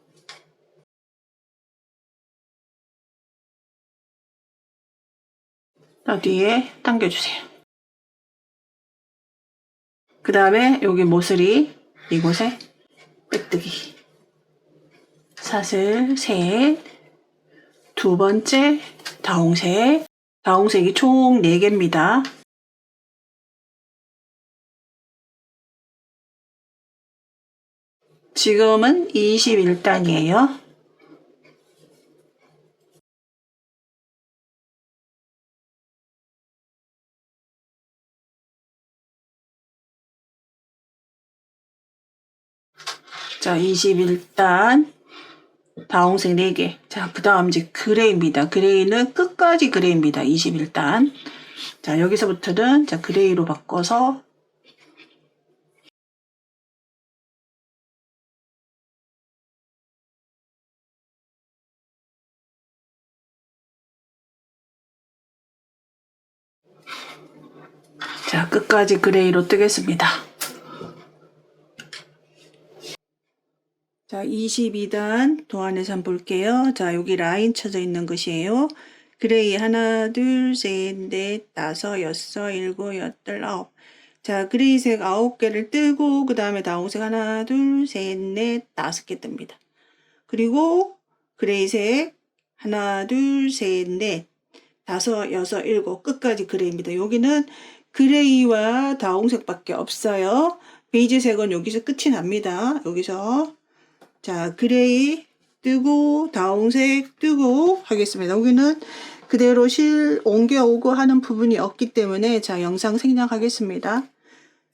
뒤에 당겨주세요. 그 다음에 여기 모서리 이곳에 빼뜨기 사슬 셋, 두 번째 다홍색이 총 4개입니다. 지금은 21단이에요. 자, 21단 다홍색 4개. 자, 그 다음 이제 그레이입니다. 그레이는 끝까지 그레이입니다. 21단. 자, 여기서부터는 자, 그레이로 바꿔서 자, 끝까지 그레이로 뜨겠습니다. 자, 22단 도안에서 한번 볼게요. 자, 여기 라인 쳐져 있는 것이에요. 그레이 하나, 둘, 셋, 넷, 다섯, 여섯, 일곱, 여덟, 아홉. 자, 그레이색 9개를 뜨고 그 다음에 다홍색 하나, 둘, 셋, 넷, 5개 뜹니다. 그리고 그레이색 하나, 둘, 셋, 넷, 다섯, 여섯, 일곱 끝까지 그레이입니다. 여기는 그레이와 다홍색밖에 없어요. 베이지색은 여기서 끝이 납니다. 여기서 자, 그레이 뜨고 다홍색 뜨고 하겠습니다. 여기는 그대로 실 옮겨오고 하는 부분이 없기 때문에 자, 영상 생략하겠습니다.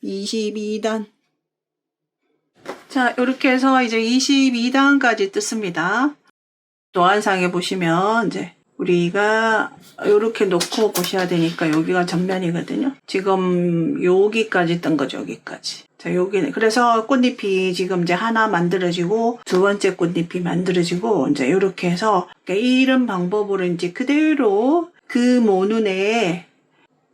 22단. 자, 이렇게 해서 이제 22단까지 뜯습니다. 도안상에 보시면 이제 우리가 이렇게 놓고 보셔야 되니까 여기가 전면이거든요. 지금 여기까지 뜬 거죠. 여기까지. 자, 여기는 그래서 꽃잎이 지금 이제 하나 만들어지고 두 번째 꽃잎이 만들어지고 이제 이렇게 해서 이런 방법으로 이제 그대로 그 모눈에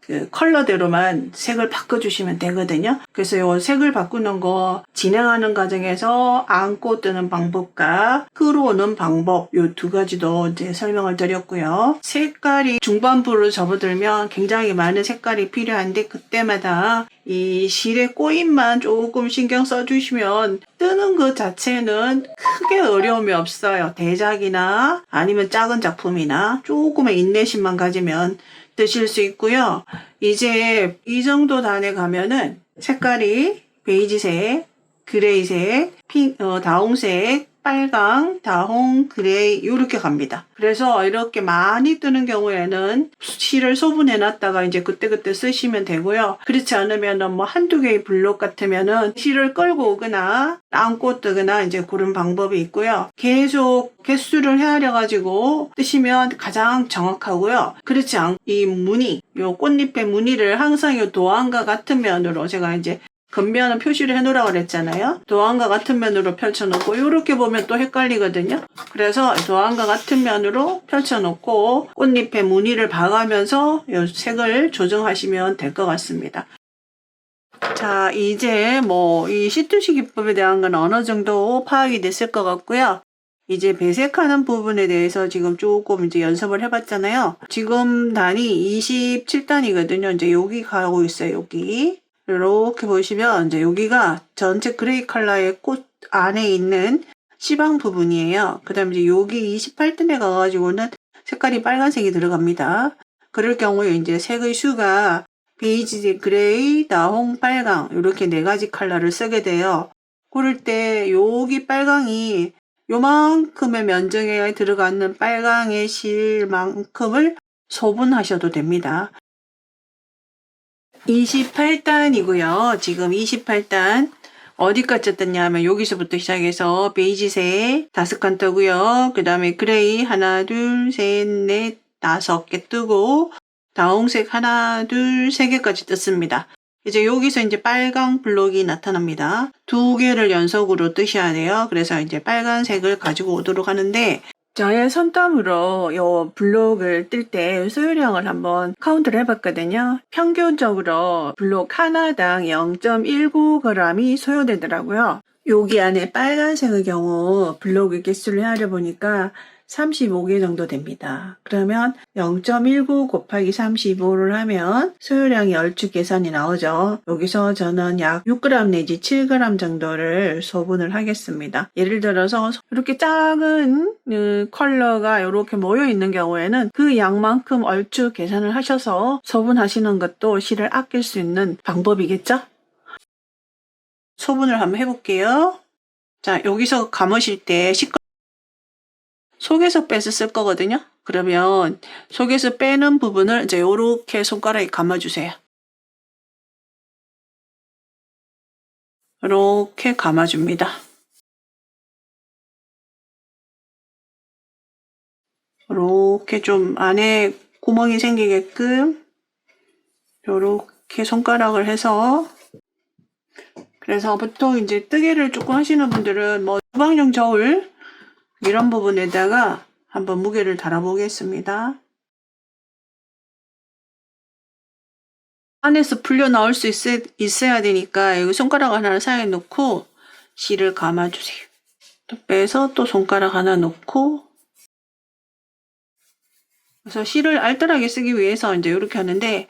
그 컬러대로만 색을 바꿔주시면 되거든요. 그래서 요 색을 바꾸는 거 진행하는 과정에서 안고 뜨는 방법과 끌어오는 방법 요 두 가지도 이제 설명을 드렸고요. 색깔이 중반부로 접어들면 굉장히 많은 색깔이 필요한데 그때마다 이 실의 꼬임만 조금 신경 써주시면 뜨는 것 자체는 크게 어려움이 없어요. 대작이나 아니면 작은 작품이나 조금의 인내심만 가지면 뜨실 수 있고요. 이제 이 정도 단에 가면은 색깔이 베이지색, 그레이색, 다홍색, 빨강, 다홍, 그레이 이렇게 갑니다. 그래서 이렇게 많이 뜨는 경우에는 실을 소분해 놨다가 이제 그때그때 쓰시면 되고요. 그렇지 않으면은 뭐 한두 개의 블록 같으면은 실을 끌고 오거나 안고 뜨거나 이제 그런 방법이 있고요. 계속 개수를 헤아려 가지고 뜨시면 가장 정확하고요. 그렇지 않고 이 무늬, 요 꽃잎의 무늬를 항상 요 도안과 같은 면으로 제가 이제 겉면은 표시를 해놓으라고 그랬잖아요. 도안과 같은 면으로 펼쳐놓고 이렇게 보면 또 헷갈리거든요. 그래서 도안과 같은 면으로 펼쳐놓고 꽃잎의 무늬를 봐가면서 이 색을 조정하시면 될 것 같습니다. 자, 이제 뭐 이 시투시 기법에 대한 건 어느 정도 파악이 됐을 것 같고요. 이제 배색하는 부분에 대해서 지금 조금 이제 연습을 해봤잖아요. 지금 단이 27단이거든요. 이제 여기 가고 있어요. 여기. 이렇게 보시면 이제 여기가 전체 그레이 컬러의 꽃 안에 있는 시방 부분이에요. 그 다음에 이제 여기 28단에 가가지고는 색깔이 빨간색이 들어갑니다. 그럴 경우에 이제 색의 수가 베이지, 그레이, 다홍, 빨강 이렇게 네 가지 컬러를 쓰게 돼요. 그럴 때 여기 빨강이 요만큼의 면적에 들어가는 빨강의 실만큼을 소분하셔도 됩니다. 28단이고요. 지금 28단 어디까지 떴냐 하면 여기서부터 시작해서 베이지색 5칸 뜨고요. 그 다음에 그레이 하나 둘 셋 넷 5개 뜨고 다홍색 하나 둘 3개까지 떴습니다. 이제 여기서 이제 빨강 블록이 나타납니다. 2개를 연속으로 뜨셔야 돼요. 그래서 이제 빨간색을 가지고 오도록 하는데 저의 손땀으로 요 블록을 뜰 때 소요량을 한번 카운트를 해봤거든요. 평균적으로 블록 하나당 0.19g이 소요되더라고요. 여기 안에 빨간색의 경우 블록의 개수를 하려 보니까 35개 정도 됩니다. 그러면 0.19 곱하기 35를 하면 소요량이 얼추 계산이 나오죠. 여기서 저는 약 6g 내지 7g 정도를 소분을 하겠습니다. 예를 들어서 이렇게 작은 컬러가 이렇게 모여 있는 경우에는 그 양만큼 얼추 계산을 하셔서 소분하시는 것도 실을 아낄 수 있는 방법이겠죠? 소분을 한번 해볼게요. 자, 여기서 감으실 때 속에서 빼서 쓸 거거든요. 그러면 속에서 빼는 부분을 이제 이렇게 손가락에 감아주세요. 이렇게 감아줍니다. 이렇게 좀 안에 구멍이 생기게끔 이렇게 손가락을 해서 그래서 보통 이제 뜨개를 조금 하시는 분들은 뭐 주방용 저울 이런 부분에다가 한번 무게를 달아보겠습니다. 안에서 풀려 나올 수 있어야 되니까 여기 손가락 하나를 사이에 놓고 실을 감아주세요. 또 빼서 또 손가락 하나 놓고 그래서 실을 알뜰하게 쓰기 위해서 이제 이렇게 하는데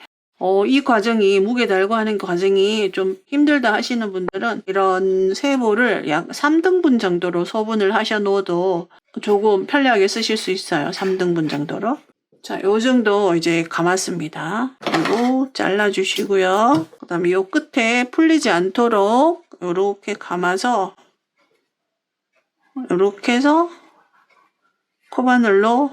이 과정이 무게 달고 하는 과정이 좀 힘들다 하시는 분들은 이런 세모를 약 3등분 정도로 소분을 하셔 놓어도 조금 편리하게 쓰실 수 있어요. 3등분 정도로. 자, 요 정도 이제 감았습니다. 그리고 잘라주시고요. 그 다음에 요 끝에 풀리지 않도록 요렇게 감아서 요렇게 해서 코바늘로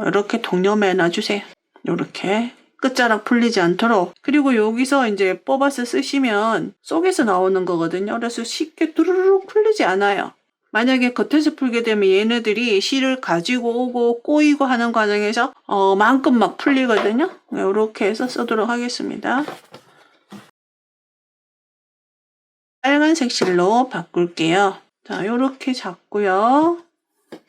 이렇게 동여매 놔주세요. 요렇게. 끝자락 풀리지 않도록. 그리고 여기서 이제 뽑아서 쓰시면 속에서 나오는 거거든요. 그래서 쉽게 두루룩 풀리지 않아요. 만약에 겉에서 풀게 되면 얘네들이 실을 가지고 오고 꼬이고 하는 과정에서 마음껏 막 풀리거든요. 이렇게 해서 쓰도록 하겠습니다. 빨간색 실로 바꿀게요. 자, 이렇게 잡고요.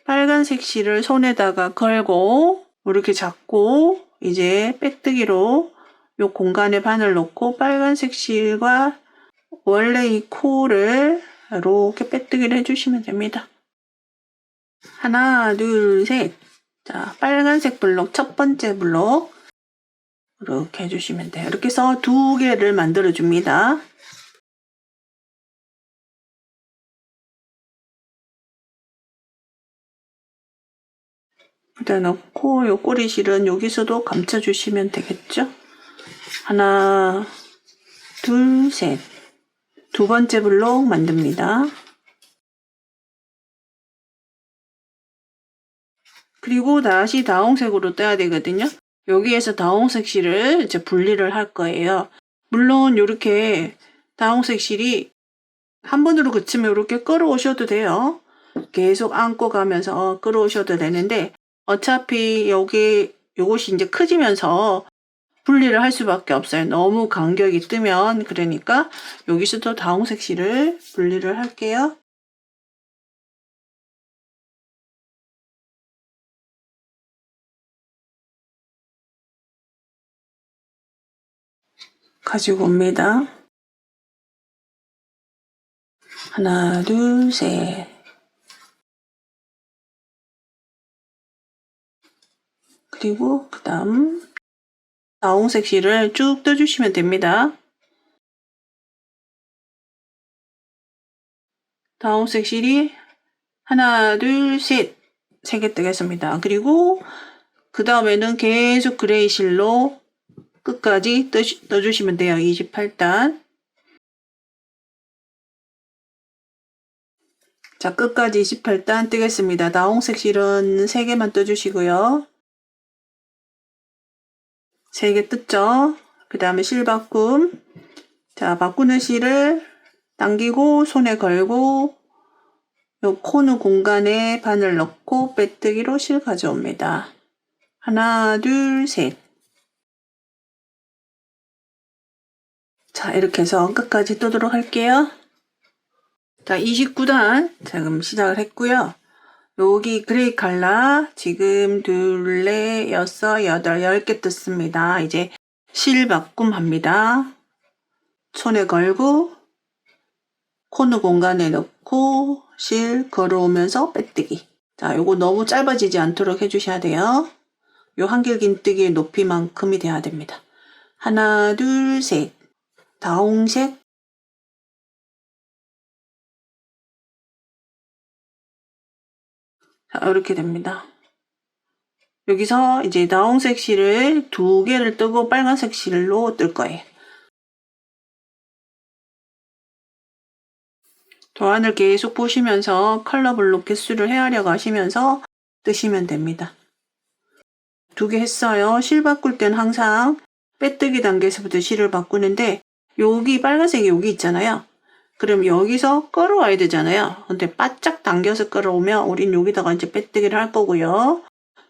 빨간색 실을 손에다가 걸고 이렇게 잡고 이제 빼뜨기로 이 공간에 바늘 놓고 빨간색 실과 원래 이 코를 이렇게 빼뜨기를 해주시면 됩니다. 하나, 둘, 셋. 자, 빨간색 블록 첫 번째 블록 이렇게 해주시면 돼요. 이렇게 해서 2개를 만들어 줍니다. 여기다 넣고 요 꼬리실은 여기서도 감춰주시면 되겠죠? 하나, 둘, 셋. 2번째 블록 만듭니다. 그리고 다시 다홍색으로 떠야 되거든요. 여기에서 다홍색 실을 이제 분리를 할 거예요. 물론 이렇게 다홍색 실이 한 번으로 그치면 이렇게 끌어오셔도 돼요. 계속 안고 가면서 끌어오셔도 되는데 어차피 요것이 이제 커지면서 분리를 할 수밖에 없어요. 너무 간격이 뜨면. 그러니까 여기서도 다홍색 실을 분리를 할게요. 가지고 옵니다. 하나, 둘, 셋. 그리고 그 다음 다홍색 실을 쭉 떠주시면 됩니다. 다홍색 실이 하나, 둘, 셋. 3개 뜨겠습니다. 그리고 그 다음에는 계속 그레이 실로 끝까지 떠주시면 돼요. 28단. 자, 끝까지 28단 뜨겠습니다. 다홍색 실은 3개만 떠주시고요. 3개 뜯죠? 그 다음에 실 바꿈. 자, 바꾸는 실을 당기고 손에 걸고 요 코너 공간에 바늘 넣고 빼뜨기로 실 가져옵니다. 하나, 둘, 셋. 자, 이렇게 해서 끝까지 뜨도록 할게요. 자, 29단 지금 시작을 했고요. 여기 그레이 칼라 지금 2, 4, 6, 8, 10개 떴습니다. 이제 실 바꿈 합니다. 손에 걸고 코너 공간에 넣고 실 걸어오면서 빼뜨기. 자, 요거 너무 짧아지지 않도록 해주셔야 돼요. 요 한길긴뜨기의 높이만큼이 돼야 됩니다. 하나, 둘, 셋. 다홍색. 자, 이렇게 됩니다. 여기서 이제 다홍색 실을 2개를 뜨고 빨간색 실로 뜰 거예요. 도안을 계속 보시면서 컬러 블록 개수를 헤아려 가시면서 뜨시면 됩니다. 2개 했어요. 실 바꿀 땐 항상 빼뜨기 단계에서부터 실을 바꾸는데 여기 빨간색이 여기 있잖아요. 그럼 여기서 끌어와야 되잖아요. 근데 바짝 당겨서 끌어오면 우린 여기다가 이제 빼뜨기를 할 거고요.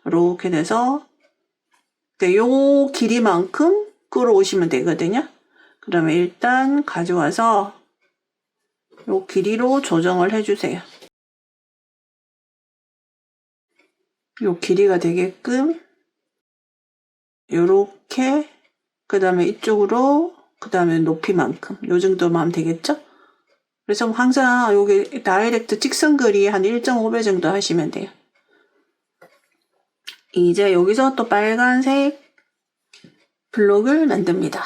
이렇게 돼서 요 길이만큼 끌어오시면 되거든요. 그러면 일단 가져와서 요 길이로 조정을 해주세요. 요 길이가 되게끔 요렇게 그 다음에 이쪽으로 그 다음에 높이만큼 요 정도만 하면 되겠죠? 그래서 항상 여기 다이렉트 직선거리 한 1.5배 정도 하시면 돼요. 이제 여기서 또 빨간색 블록을 만듭니다.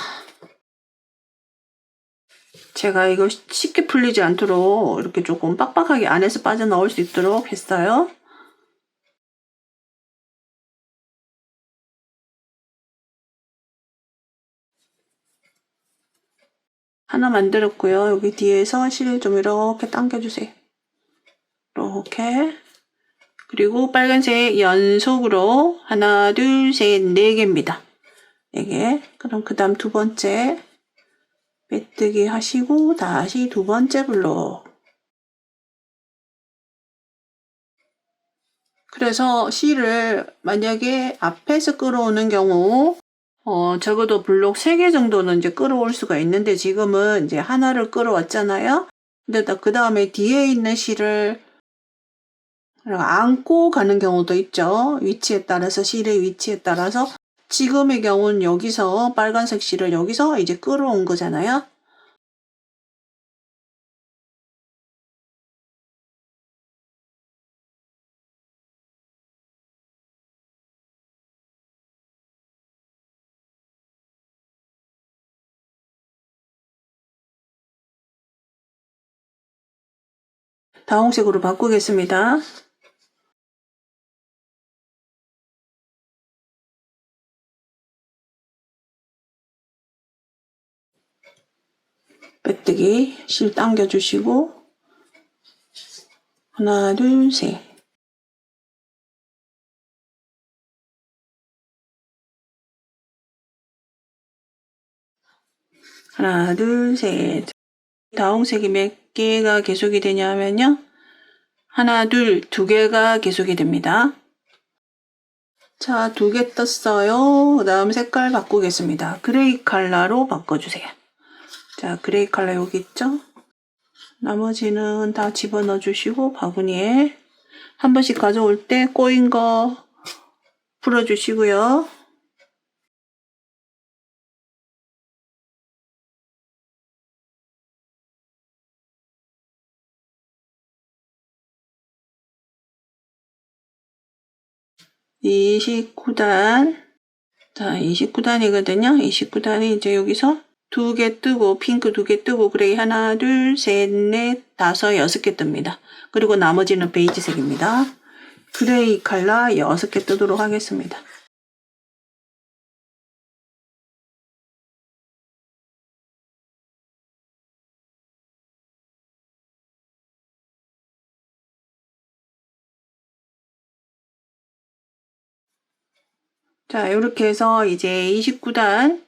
제가 이거 쉽게 풀리지 않도록 이렇게 조금 빡빡하게 안에서 빠져나올 수 있도록 했어요. 하나 만들었고요. 여기 뒤에서 실 좀 이렇게 당겨주세요. 이렇게. 그리고 빨간색 연속으로 하나, 둘, 셋, 4개입니다. 4개. 그럼 그 다음 2번째 빼뜨기 하시고 다시 2번째 블록. 그래서 실을 만약에 앞에서 끌어오는 경우 적어도 블록 3개 정도는 이제 끌어올 수가 있는데 지금은 이제 하나를 끌어왔잖아요. 근데 그 다음에 뒤에 있는 실을 안고 가는 경우도 있죠. 위치에 따라서, 실의 위치에 따라서. 지금의 경우는 여기서 빨간색 실을 여기서 이제 끌어온 거잖아요. 다홍색으로 바꾸겠습니다. 빼뜨기 실 당겨주시고 하나, 둘, 셋. 하나, 둘, 셋. 다홍색이 몇 개가 계속이 되냐면요. 하나, 둘, 2개가 계속이 됩니다. 자, 2개 떴어요. 그 다음 색깔 바꾸겠습니다. 그레이 컬러로 바꿔주세요. 자, 그레이 컬러 여기 있죠? 나머지는 다 집어넣어 주시고 바구니에 한 번씩 가져올 때 꼬인 거 풀어주시고요. 이 29단. 자, 29단이거든요. 29단이 이제 여기서 2개 뜨고, 핑크 2개 뜨고, 그레이 하나, 둘, 셋, 넷, 다섯, 6개 뜹니다. 그리고 나머지는 베이지색입니다. 그레이 컬러 6개 뜨도록 하겠습니다. 자, 이렇게 해서 이제 29단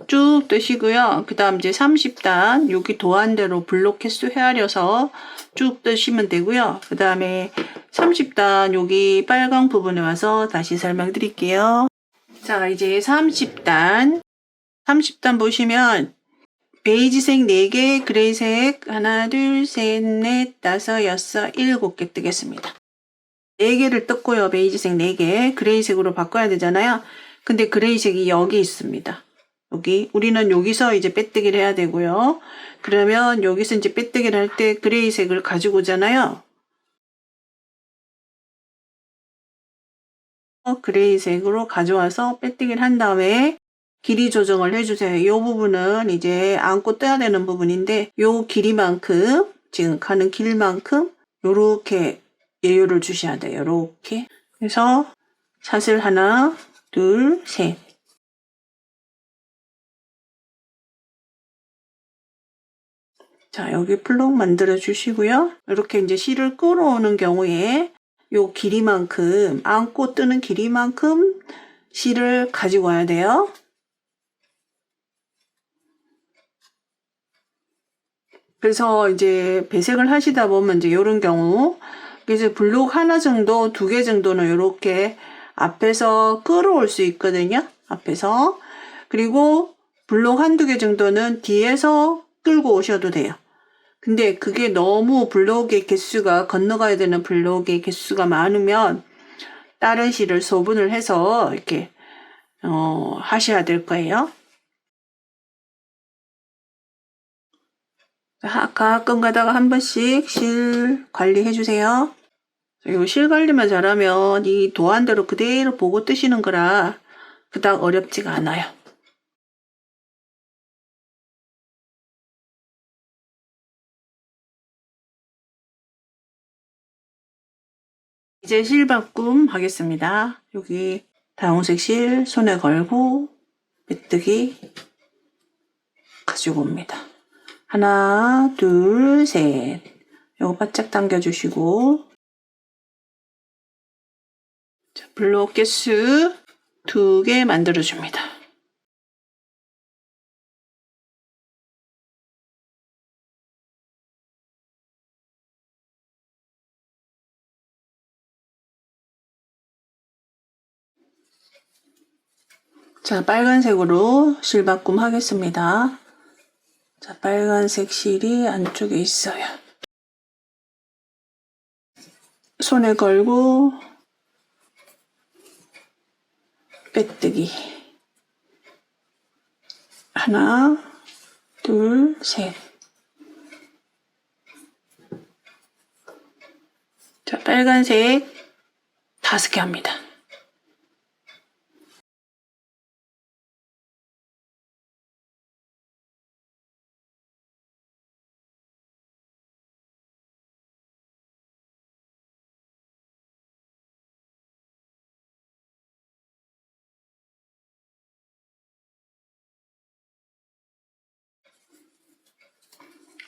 쭉 뜨시고요. 그 다음 이제 30단 여기 도안대로 블록 횟수 헤아려서 쭉 뜨시면 되고요. 그 다음에 30단 여기 빨강 부분에 와서 다시 설명드릴게요. 자, 이제 30단 보시면 베이지색 4개, 그레이색 하나, 둘, 셋, 넷, 다섯, 여섯, 7개 뜨겠습니다. 4개를 떴고요. 베이지색 4개, 그레이색으로 바꿔야 되잖아요. 근데 그레이색이 여기 있습니다. 여기 우리는 여기서 이제 빼뜨기를 해야 되고요. 그러면 여기서 이제 빼뜨기를 할 때 그레이색을 가지고 오잖아요. 그레이색으로 가져와서 빼뜨기를 한 다음에 길이 조정을 해주세요. 이 부분은 이제 안고 떠야 되는 부분인데 이 길이만큼, 지금 가는 길만큼 요렇게 예열을 주셔야 돼요. 요렇게. 그래서 사슬 하나, 둘, 셋. 자, 여기 플록 만들어 주시고요. 이렇게 이제 실을 끌어오는 경우에 요 길이만큼, 안고 뜨는 길이만큼 실을 가지고 와야 돼요. 그래서 이제 배색을 하시다 보면 이제 이런 경우, 이제 블록 하나 정도, 2개 정도는 이렇게 앞에서 끌어올 수 있거든요. 앞에서. 그리고 블록 한두 개 정도는 뒤에서 끌고 오셔도 돼요. 근데 그게 너무 블록의 개수가, 건너가야 되는 블록의 개수가 많으면 다른 실을 소분을 해서 이렇게 하셔야 될 거예요. 가끔 가다가 한 번씩 실 관리해 주세요. 이 실 관리만 잘하면 이 도안대로 그대로 보고 뜨시는 거라 그닥 어렵지가 않아요. 이제 실 바꿈 하겠습니다. 여기 다홍색 실 손에 걸고 메뜨기 가지고 옵니다. 하나, 둘, 셋. 요거 바짝 당겨주시고 블록 개수 2개 만들어줍니다. 자, 빨간색으로 실바꿈 하겠습니다. 자, 빨간색 실이 안쪽에 있어요. 손에 걸고 빼뜨기. 하나, 둘, 셋. 자, 빨간색 5개 합니다.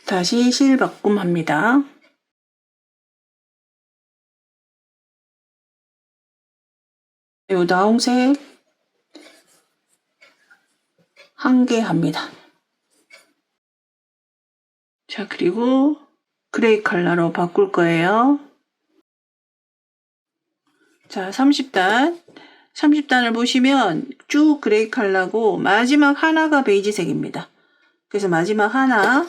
다시 실바꿈 합니다. 요 나홍색 1개 합니다. 자, 그리고 그레이 컬러로 바꿀 거예요. 자, 30단을 보시면 쭉 그레이 컬러고 마지막 하나가 베이지색입니다. 그래서 마지막 하나,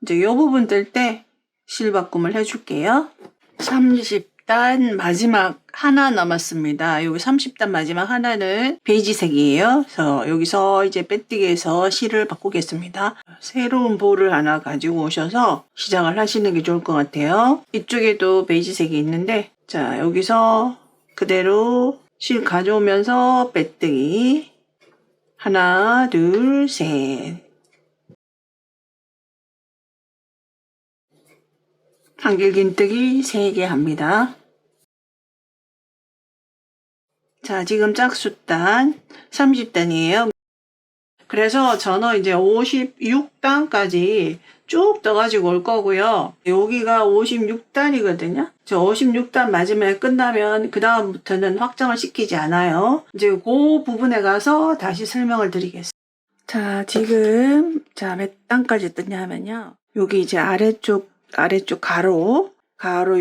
이제 이 부분 뜰 때 실바꿈을 해줄게요. 30단 마지막 하나 남았습니다. 여기 30단 마지막 하나는 베이지색이에요. 그래서 여기서 이제 빼뜨기해서 실을 바꾸겠습니다. 새로운 볼을 하나 가지고 오셔서 시작을 하시는 게 좋을 것 같아요. 이쪽에도 베이지색이 있는데, 자, 여기서 그대로 실 가져오면서 빼뜨기. 하나, 둘, 셋. 한길긴뜨기 3개 합니다. 자, 지금 짝수단 30단이에요. 그래서 저는 이제 56단까지 쭉 떠가지고 올 거고요. 여기가 56단이거든요. 저 56단 마지막에 끝나면 그 다음부터는 확정을 시키지 않아요. 이제 그 부분에 가서 다시 설명을 드리겠습니다. 자, 지금 몇 단까지 떴냐면요. 여기 이제 아래쪽 가로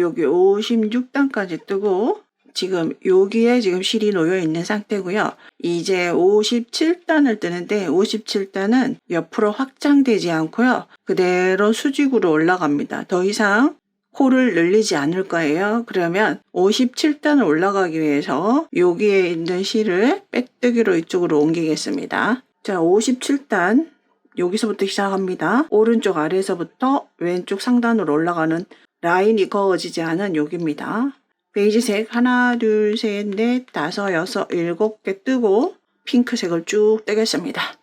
여기 56단까지 뜨고, 지금 여기에 지금 실이 놓여 있는 상태고요. 이제 57단을 뜨는데 57단은 옆으로 확장되지 않고요. 그대로 수직으로 올라갑니다. 더 이상 코를 늘리지 않을 거예요. 그러면 57단을 올라가기 위해서 여기에 있는 실을 빼뜨기로 이쪽으로 옮기겠습니다. 자, 57단 여기서부터 시작합니다. 오른쪽 아래에서부터 왼쪽 상단으로 올라가는 라인이 그어지지 않은 여기입니다. 베이지색 하나, 둘, 셋, 넷, 다섯, 여섯, 7개 뜨고 핑크색을 쭉 뜨겠습니다.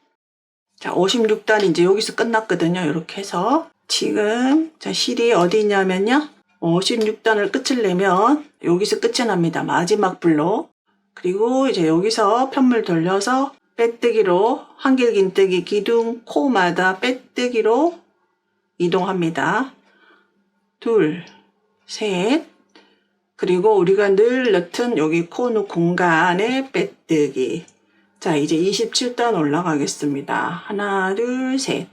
자, 56단 이제 여기서 끝났거든요. 이렇게 해서 지금 자, 실이 어디 있냐면요. 56단을 끝을 내면 여기서 끝이 납니다. 마지막 불로. 그리고 이제 여기서 편물 돌려서 빼뜨기로 한길긴뜨기 기둥 코마다 빼뜨기로 이동합니다. 둘, 셋, 그리고 우리가 늘 넣던 여기 코너 공간에 빼뜨기. 자, 이제 27단 올라가겠습니다. 하나, 둘, 셋.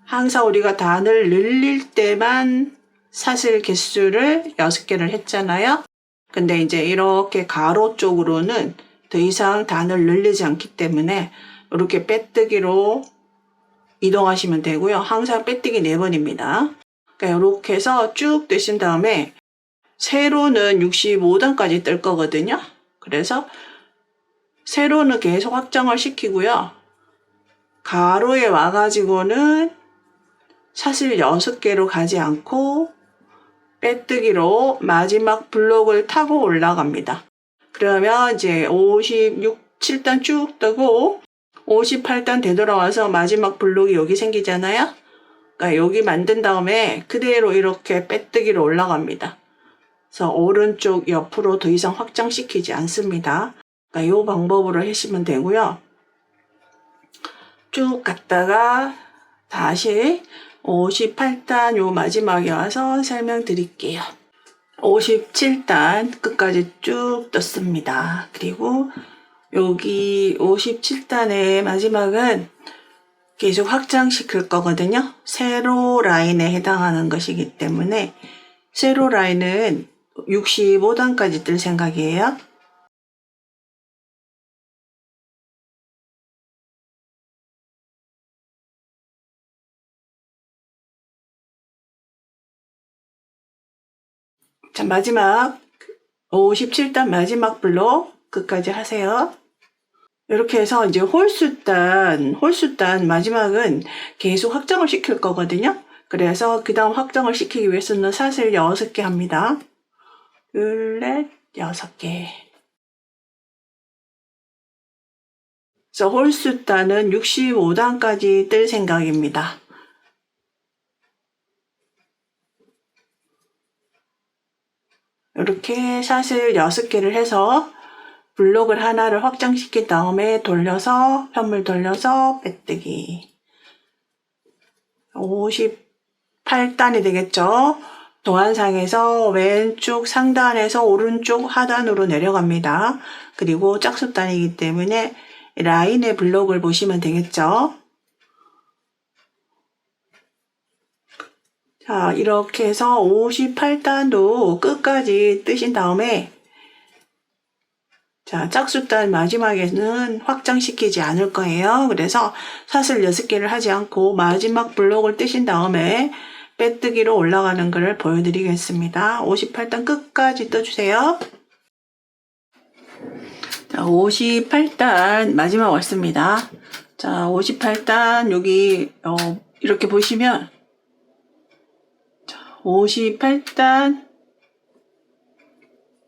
항상 우리가 단을 늘릴 때만 사슬 개수를 6개를 했잖아요. 근데 이제 이렇게 가로 쪽으로는 더 이상 단을 늘리지 않기 때문에 이렇게 빼뜨기로 이동하시면 되고요. 항상 빼뜨기 4번입니다. 그러니까 이렇게 해서 쭉 뜨신 다음에 세로는 65단까지 뜰 거거든요. 그래서 세로는 계속 확장을 시키고요. 가로에 와가지고는 사슬 6개로 가지 않고 빼뜨기로 마지막 블록을 타고 올라갑니다. 그러면 이제 57단 쭉 뜨고 58단 되돌아와서 마지막 블록이 여기 생기잖아요. 그러니까 여기 만든 다음에 그대로 이렇게 빼뜨기로 올라갑니다. 그래서 오른쪽 옆으로 더 이상 확장시키지 않습니다. 그러니까 이 방법으로 하시면 되고요. 쭉 갔다가 다시 58단 요 마지막에 와서 설명드릴게요. 57단 끝까지 쭉 떴습니다. 그리고 여기 57단의 마지막은 계속 확장시킬 거거든요. 세로 라인에 해당하는 것이기 때문에 세로 라인은 65단까지 뜰 생각이에요. 자, 마지막 57단 마지막 블록 끝까지 하세요. 이렇게 해서 이제 홀수단 마지막은 계속 확장을 시킬 거거든요. 그래서 그 다음 확장을 시키기 위해서는 사슬 6개 합니다. 둘, 넷, 6개. 그래서 홀수단은 65단까지 뜰 생각입니다. 이렇게 사슬 6개를 해서 블록을 하나를 확장시킨 다음에 돌려서 편물 돌려서 빼뜨기. 58단이 되겠죠. 도안상에서 왼쪽 상단에서 오른쪽 하단으로 내려갑니다. 그리고 짝수단이기 때문에 라인의 블록을 보시면 되겠죠. 자, 이렇게 해서 58단도 끝까지 뜨신 다음에 자, 짝수단 마지막에는 확장시키지 않을 거예요. 그래서 사슬 6개를 하지 않고 마지막 블록을 뜨신 다음에 빼뜨기로 올라가는 것을 보여드리겠습니다. 58단 끝까지 떠주세요. 자, 58단 마지막 왔습니다. 자, 58단 여기 이렇게 보시면 자, 58단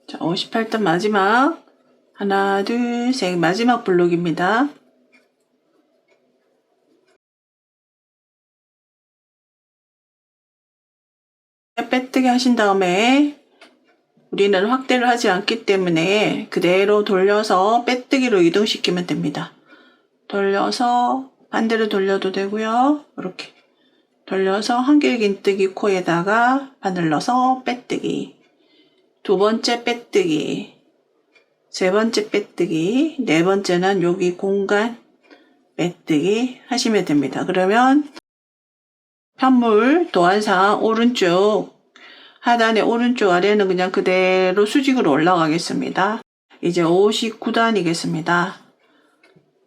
자, 58단 마지막 하나, 둘, 셋 마지막 블록입니다. 빼뜨기 하신 다음에 우리는 확대를 하지 않기 때문에 그대로 돌려서 빼뜨기로 이동시키면 됩니다. 돌려서 반대로 돌려도 되고요. 이렇게 돌려서 한길긴뜨기 코에다가 바늘러서 빼뜨기, 두 번째 빼뜨기, 세 번째 빼뜨기, 네 번째는 여기 공간 빼뜨기 하시면 됩니다. 그러면 편물 도안상 오른쪽 하단의 오른쪽 아래는 그냥 그대로 수직으로 올라가겠습니다. 이제 59단이겠습니다.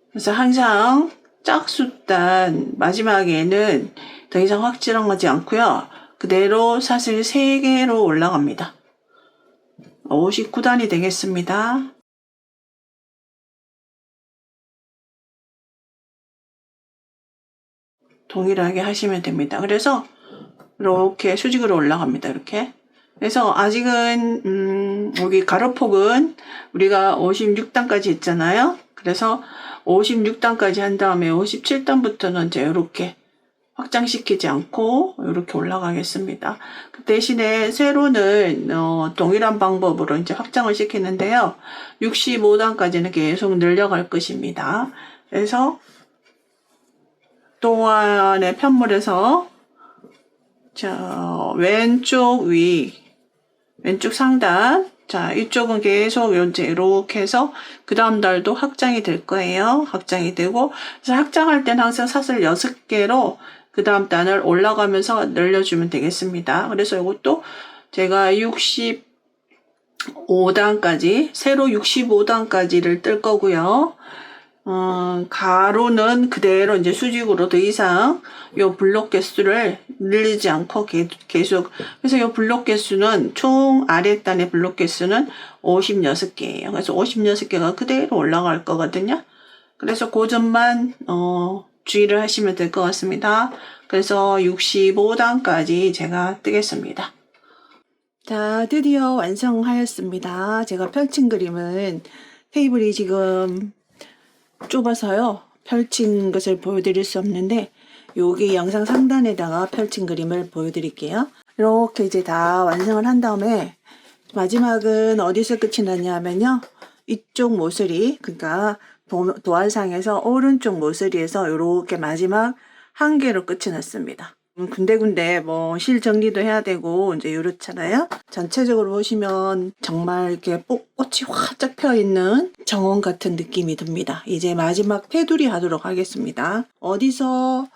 그래서 항상 짝수단 마지막에는 더 이상 확장하지 않고요. 그대로 사슬 3개로 올라갑니다. 59단이 되겠습니다. 동일하게 하시면 됩니다. 그래서 이렇게 수직으로 올라갑니다. 이렇게. 그래서 아직은 여기 가로폭은 우리가 56단까지 했잖아요. 그래서 56단까지 한 다음에 57단부터는 이제 이렇게 확장시키지 않고 이렇게 올라가겠습니다. 그 대신에 세로는 동일한 방법으로 이제 확장을 시키는데요. 65단까지는 계속 늘려갈 것입니다. 그래서 동안의 편물에서 자, 왼쪽 위, 왼쪽 상단, 자, 이쪽은 계속 이제 이렇게 해서 그 다음 달도 확장이 될 거예요. 확장이 되고, 그래서 확장할 때는 항상 사슬 6개로 그 다음 단을 올라가면서 늘려주면 되겠습니다. 그래서 이것도 제가 65단까지, 세로 65단까지를 뜰 거고요. 가로는 그대로 이제 수직으로 더 이상 요 블록 개수를 늘리지 않고 계속 그래서 요 블록 개수는 총 아랫단의 블록 개수는 56개예요. 그래서 56개가 그대로 올라갈 거거든요. 그래서 그 점만 주의를 하시면 될 것 같습니다. 그래서 65단까지 제가 뜨겠습니다. 자, 드디어 완성하였습니다. 제가 펼친 그림은 테이블이 지금 좁아서요. 펼친 것을 보여드릴 수 없는데 여기 영상 상단에다가 펼친 그림을 보여드릴게요. 이렇게 이제 다 완성을 한 다음에 마지막은 어디서 끝이 나냐면요. 이쪽 모서리, 그러니까 도안상에서 오른쪽 모서리에서 이렇게 마지막 한 개로 끝이 났습니다. 군데군데 뭐 실 정리도 해야 되고 이제 이렇잖아요. 전체적으로 보시면 정말 이렇게 꽃이 활짝 펴 있는 정원 같은 느낌이 듭니다. 이제 마지막 테두리 하도록 하겠습니다. 어디서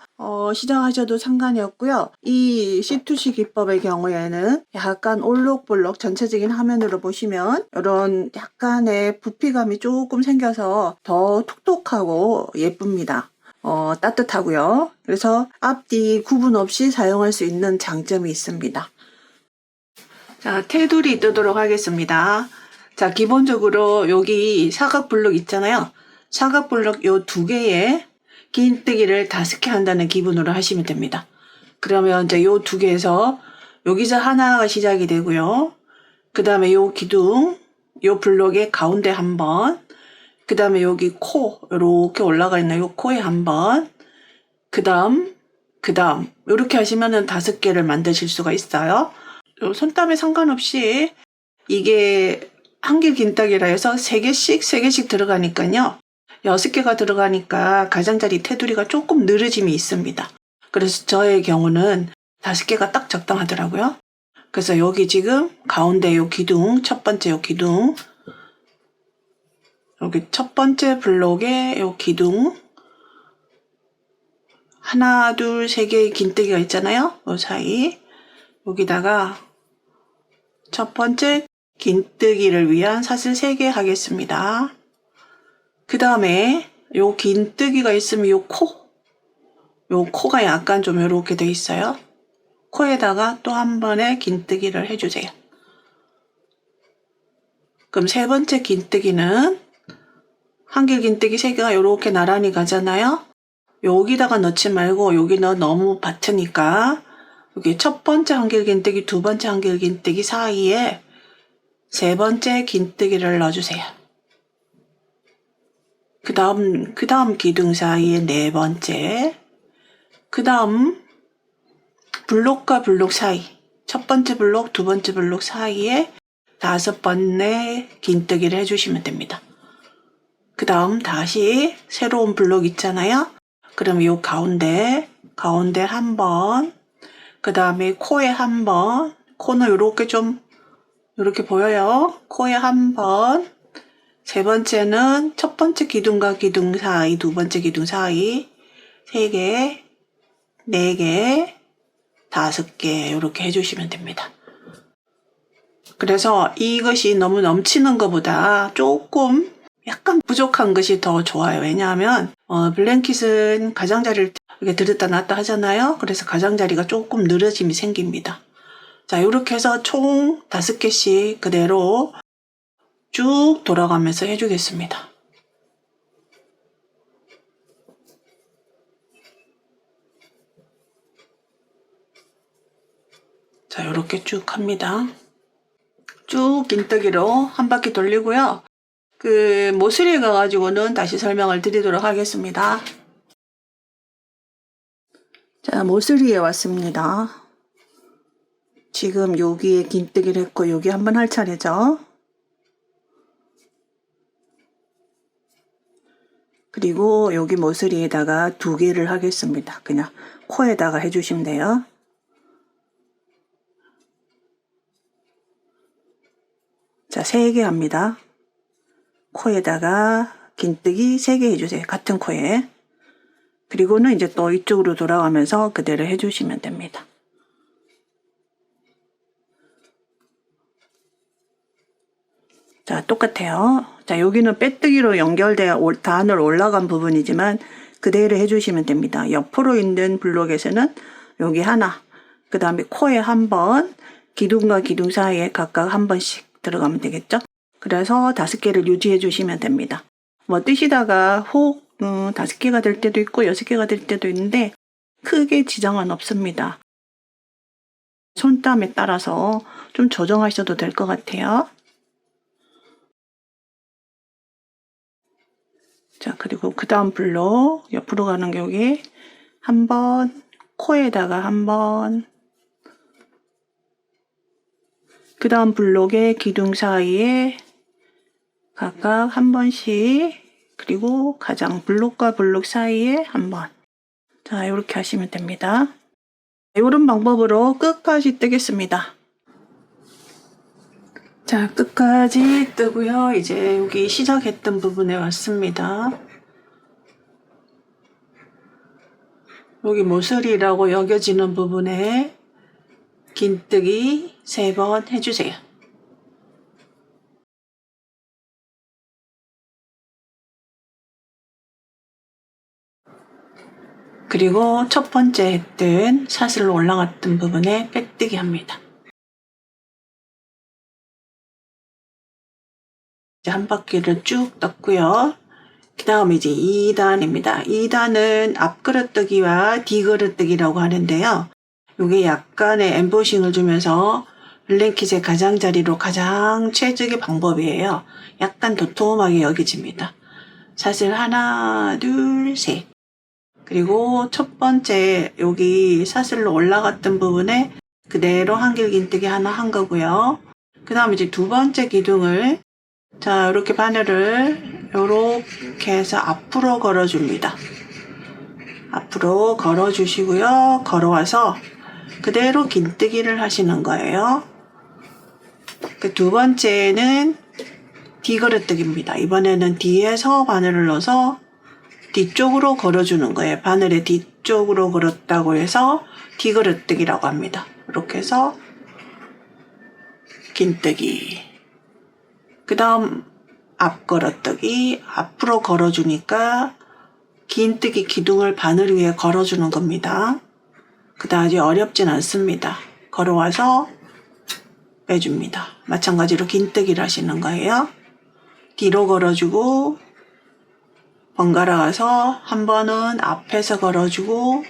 시작하셔도 상관이 없고요. 이 C2C 기법의 경우에는 약간 올록볼록 전체적인 화면으로 보시면 이런 약간의 부피감이 조금 생겨서 더 톡톡하고 예쁩니다. 따뜻하고요. 그래서 앞뒤 구분 없이 사용할 수 있는 장점이 있습니다. 자, 테두리 뜨도록 하겠습니다. 자, 기본적으로 여기 사각 블록 있잖아요. 사각 블록 요 두 개에 긴뜨기를 5개 한다는 기분으로 하시면 됩니다. 그러면 이제 요 두 개에서 여기서 하나가 시작이 되고요. 그 다음에 요 기둥, 요 블록의 가운데 한 번, 그 다음에 여기 코, 요렇게 올라가 있는 요 코에 한 번, 그 다음, 요렇게 하시면은 5개를 만드실 수가 있어요. 요 손땀에 상관없이 이게 한길 긴딱이라 해서 3개씩 들어가니까요. 6개가 들어가니까 가장자리 테두리가 조금 늘어짐이 있습니다. 그래서 저의 경우는 5개가 딱 적당하더라고요. 그래서 여기 지금 가운데 요 기둥, 첫 번째 요 기둥, 여기 첫 번째 블록에 요 기둥, 하나, 둘, 3개의 긴뜨기가 있잖아요. 요 사이. 여기다가 첫 번째 긴뜨기를 위한 사슬 3개 하겠습니다. 그 다음에 요 긴뜨기가 있으면 요 코가 약간 좀 이렇게 돼 있어요. 코에다가 또 한 번의 긴뜨기를 해주세요. 그럼 세 번째 긴뜨기는 한길 긴뜨기 3개가 이렇게 나란히 가잖아요. 여기다가 넣지 말고 여기는 너무 받으니까 여기 첫 번째 한길 긴뜨기, 두 번째 한길 긴뜨기 사이에 세 번째 긴뜨기를 넣어주세요. 그 다음 기둥 사이에 네 번째, 그 다음 블록과 블록 사이, 첫 번째 블록, 두 번째 블록 사이에 5번의 긴뜨기를 해주시면 됩니다. 그 다음 다시 새로운 블록 있잖아요. 그럼 이 가운데 한 번, 그 다음에 코에 한 번, 코는 이렇게 보여요. 코에 한 번, 세 번째는 첫 번째 기둥과 기둥 사이, 두 번째 기둥 사이, 3개, 4개, 5개 이렇게 해주시면 됩니다. 그래서 이것이 너무 넘치는 것보다 조금 약간 부족한 것이 더 좋아요. 왜냐하면 블랭킷은 가장자리를 이렇게 들었다 놨다 하잖아요. 그래서 가장자리가 조금 늘어짐이 생깁니다. 자, 이렇게 해서 총 5개씩 그대로 쭉 돌아가면서 해주겠습니다. 자, 이렇게 쭉 합니다. 쭉 긴뜨기로 한 바퀴 돌리고요. 그 모서리에 가가지고는 다시 설명을 드리도록 하겠습니다. 자, 모서리에 왔습니다. 지금 여기에 긴뜨기를 했고 여기 한번 할 차례죠. 그리고 여기 모서리에다가 2개를 하겠습니다. 그냥 코에다가 해주시면 돼요. 자, 3개 합니다. 코에다가 긴뜨기 3개 해주세요. 같은 코에. 그리고는 이제 또 이쪽으로 돌아가면서 그대로 해주시면 됩니다. 자, 똑같아요. 자, 여기는 빼뜨기로 연결되어 단을 올라간 부분이지만 그대로 해주시면 됩니다. 옆으로 있는 블록에서는 여기 하나, 그 다음에 코에 한 번, 기둥과 기둥 사이에 각각 한 번씩 들어가면 되겠죠? 그래서 5개를 유지해 주시면 됩니다. 뭐 뜨시다가 혹 5개가 될 때도 있고 6개가 될 때도 있는데 크게 지장은 없습니다. 손땀에 따라서 좀 조정하셔도 될 것 같아요. 자, 그리고 그 다음 블록 옆으로 가는 게 여기 한 번, 코에다가 한 번, 그 다음 블록의 기둥 사이에 각각 한 번씩, 그리고 가장 블록과 블록 사이에 한 번. 자, 이렇게 하시면 됩니다. 이런 방법으로 끝까지 뜨겠습니다. 자, 끝까지 뜨고요. 이제 여기 시작했던 부분에 왔습니다. 여기 모서리라고 여겨지는 부분에 긴뜨기 3번 해주세요. 그리고 첫 번째 했던 사슬로 올라갔던 부분에 빼뜨기 합니다. 이제 한 바퀴를 쭉 떴고요. 그 다음에 이제 2단입니다. 2단은 앞그릇뜨기와 뒤그릇뜨기라고 하는데요. 이게 약간의 엠보싱을 주면서 블랭킷의 가장자리로 가장 최적의 방법이에요. 약간 도톰하게 여겨집니다. 사슬 하나, 둘, 셋. 그리고 첫 번째 여기 사슬로 올라갔던 부분에 그대로 한길긴뜨기 하나 한 거고요. 그 다음에 이제 두 번째 기둥을 자 이렇게 바늘을 이렇게 해서 앞으로 걸어줍니다. 앞으로 걸어주시고요. 걸어와서 그대로 긴뜨기를 하시는 거예요. 그 두 번째는 뒤걸어뜨기입니다. 이번에는 뒤에서 바늘을 넣어서 뒤쪽으로 걸어주는 거예요. 바늘의 뒤쪽으로 걸었다고 해서 뒤걸어뜨기라고 합니다. 이렇게 해서 긴뜨기. 그 다음 앞걸어뜨기. 앞으로 걸어주니까 긴뜨기 기둥을 바늘 위에 걸어주는 겁니다. 그다지 어렵진 않습니다. 걸어와서 빼줍니다. 마찬가지로 긴뜨기를 하시는 거예요. 뒤로 걸어주고 번갈아 가서 한 번은 앞에서 걸어주고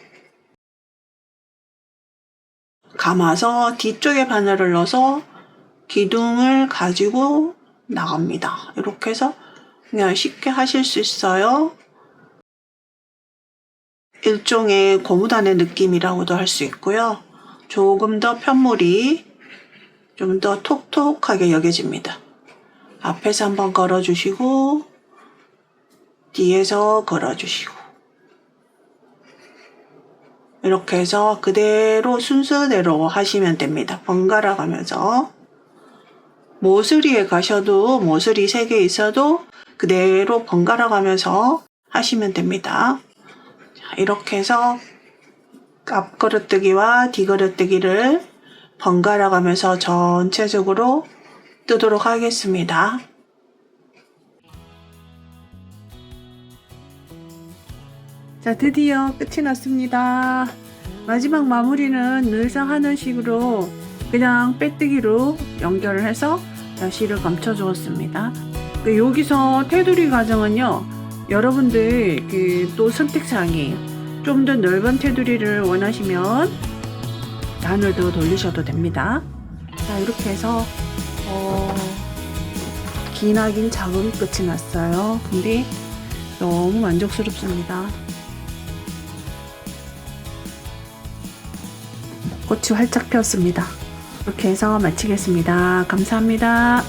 감아서 뒤쪽에 바늘을 넣어서 기둥을 가지고 나갑니다. 이렇게 해서 그냥 쉽게 하실 수 있어요. 일종의 고무단의 느낌이라고도 할 수 있고요. 조금 더 편물이 좀 더 톡톡하게 여겨집니다. 앞에서 한번 걸어주시고 뒤에서 걸어주시고 이렇게 해서 그대로 순서대로 하시면 됩니다. 번갈아 가면서 모서리에 가셔도 모서리 3개 있어도 그대로 번갈아 가면서 하시면 됩니다. 자, 이렇게 해서 앞걸어뜨기와 뒤걸어뜨기를 번갈아 가면서 전체적으로 뜨도록 하겠습니다. 자, 드디어 끝이 났습니다. 마지막 마무리는 늘상 하는 식으로 그냥 빼뜨기로 연결을 해서 실을 감춰 주었습니다. 여기서 테두리 과정은요, 여러분들 또 선택사항이에요. 좀 더 넓은 테두리를 원하시면 바늘도 돌리셔도 됩니다. 자, 이렇게 해서 기나긴 작업이 끝이 났어요. 근데 너무 만족스럽습니다. 꽃이 활짝 피었습니다. 이렇게 해서 마치겠습니다. 감사합니다.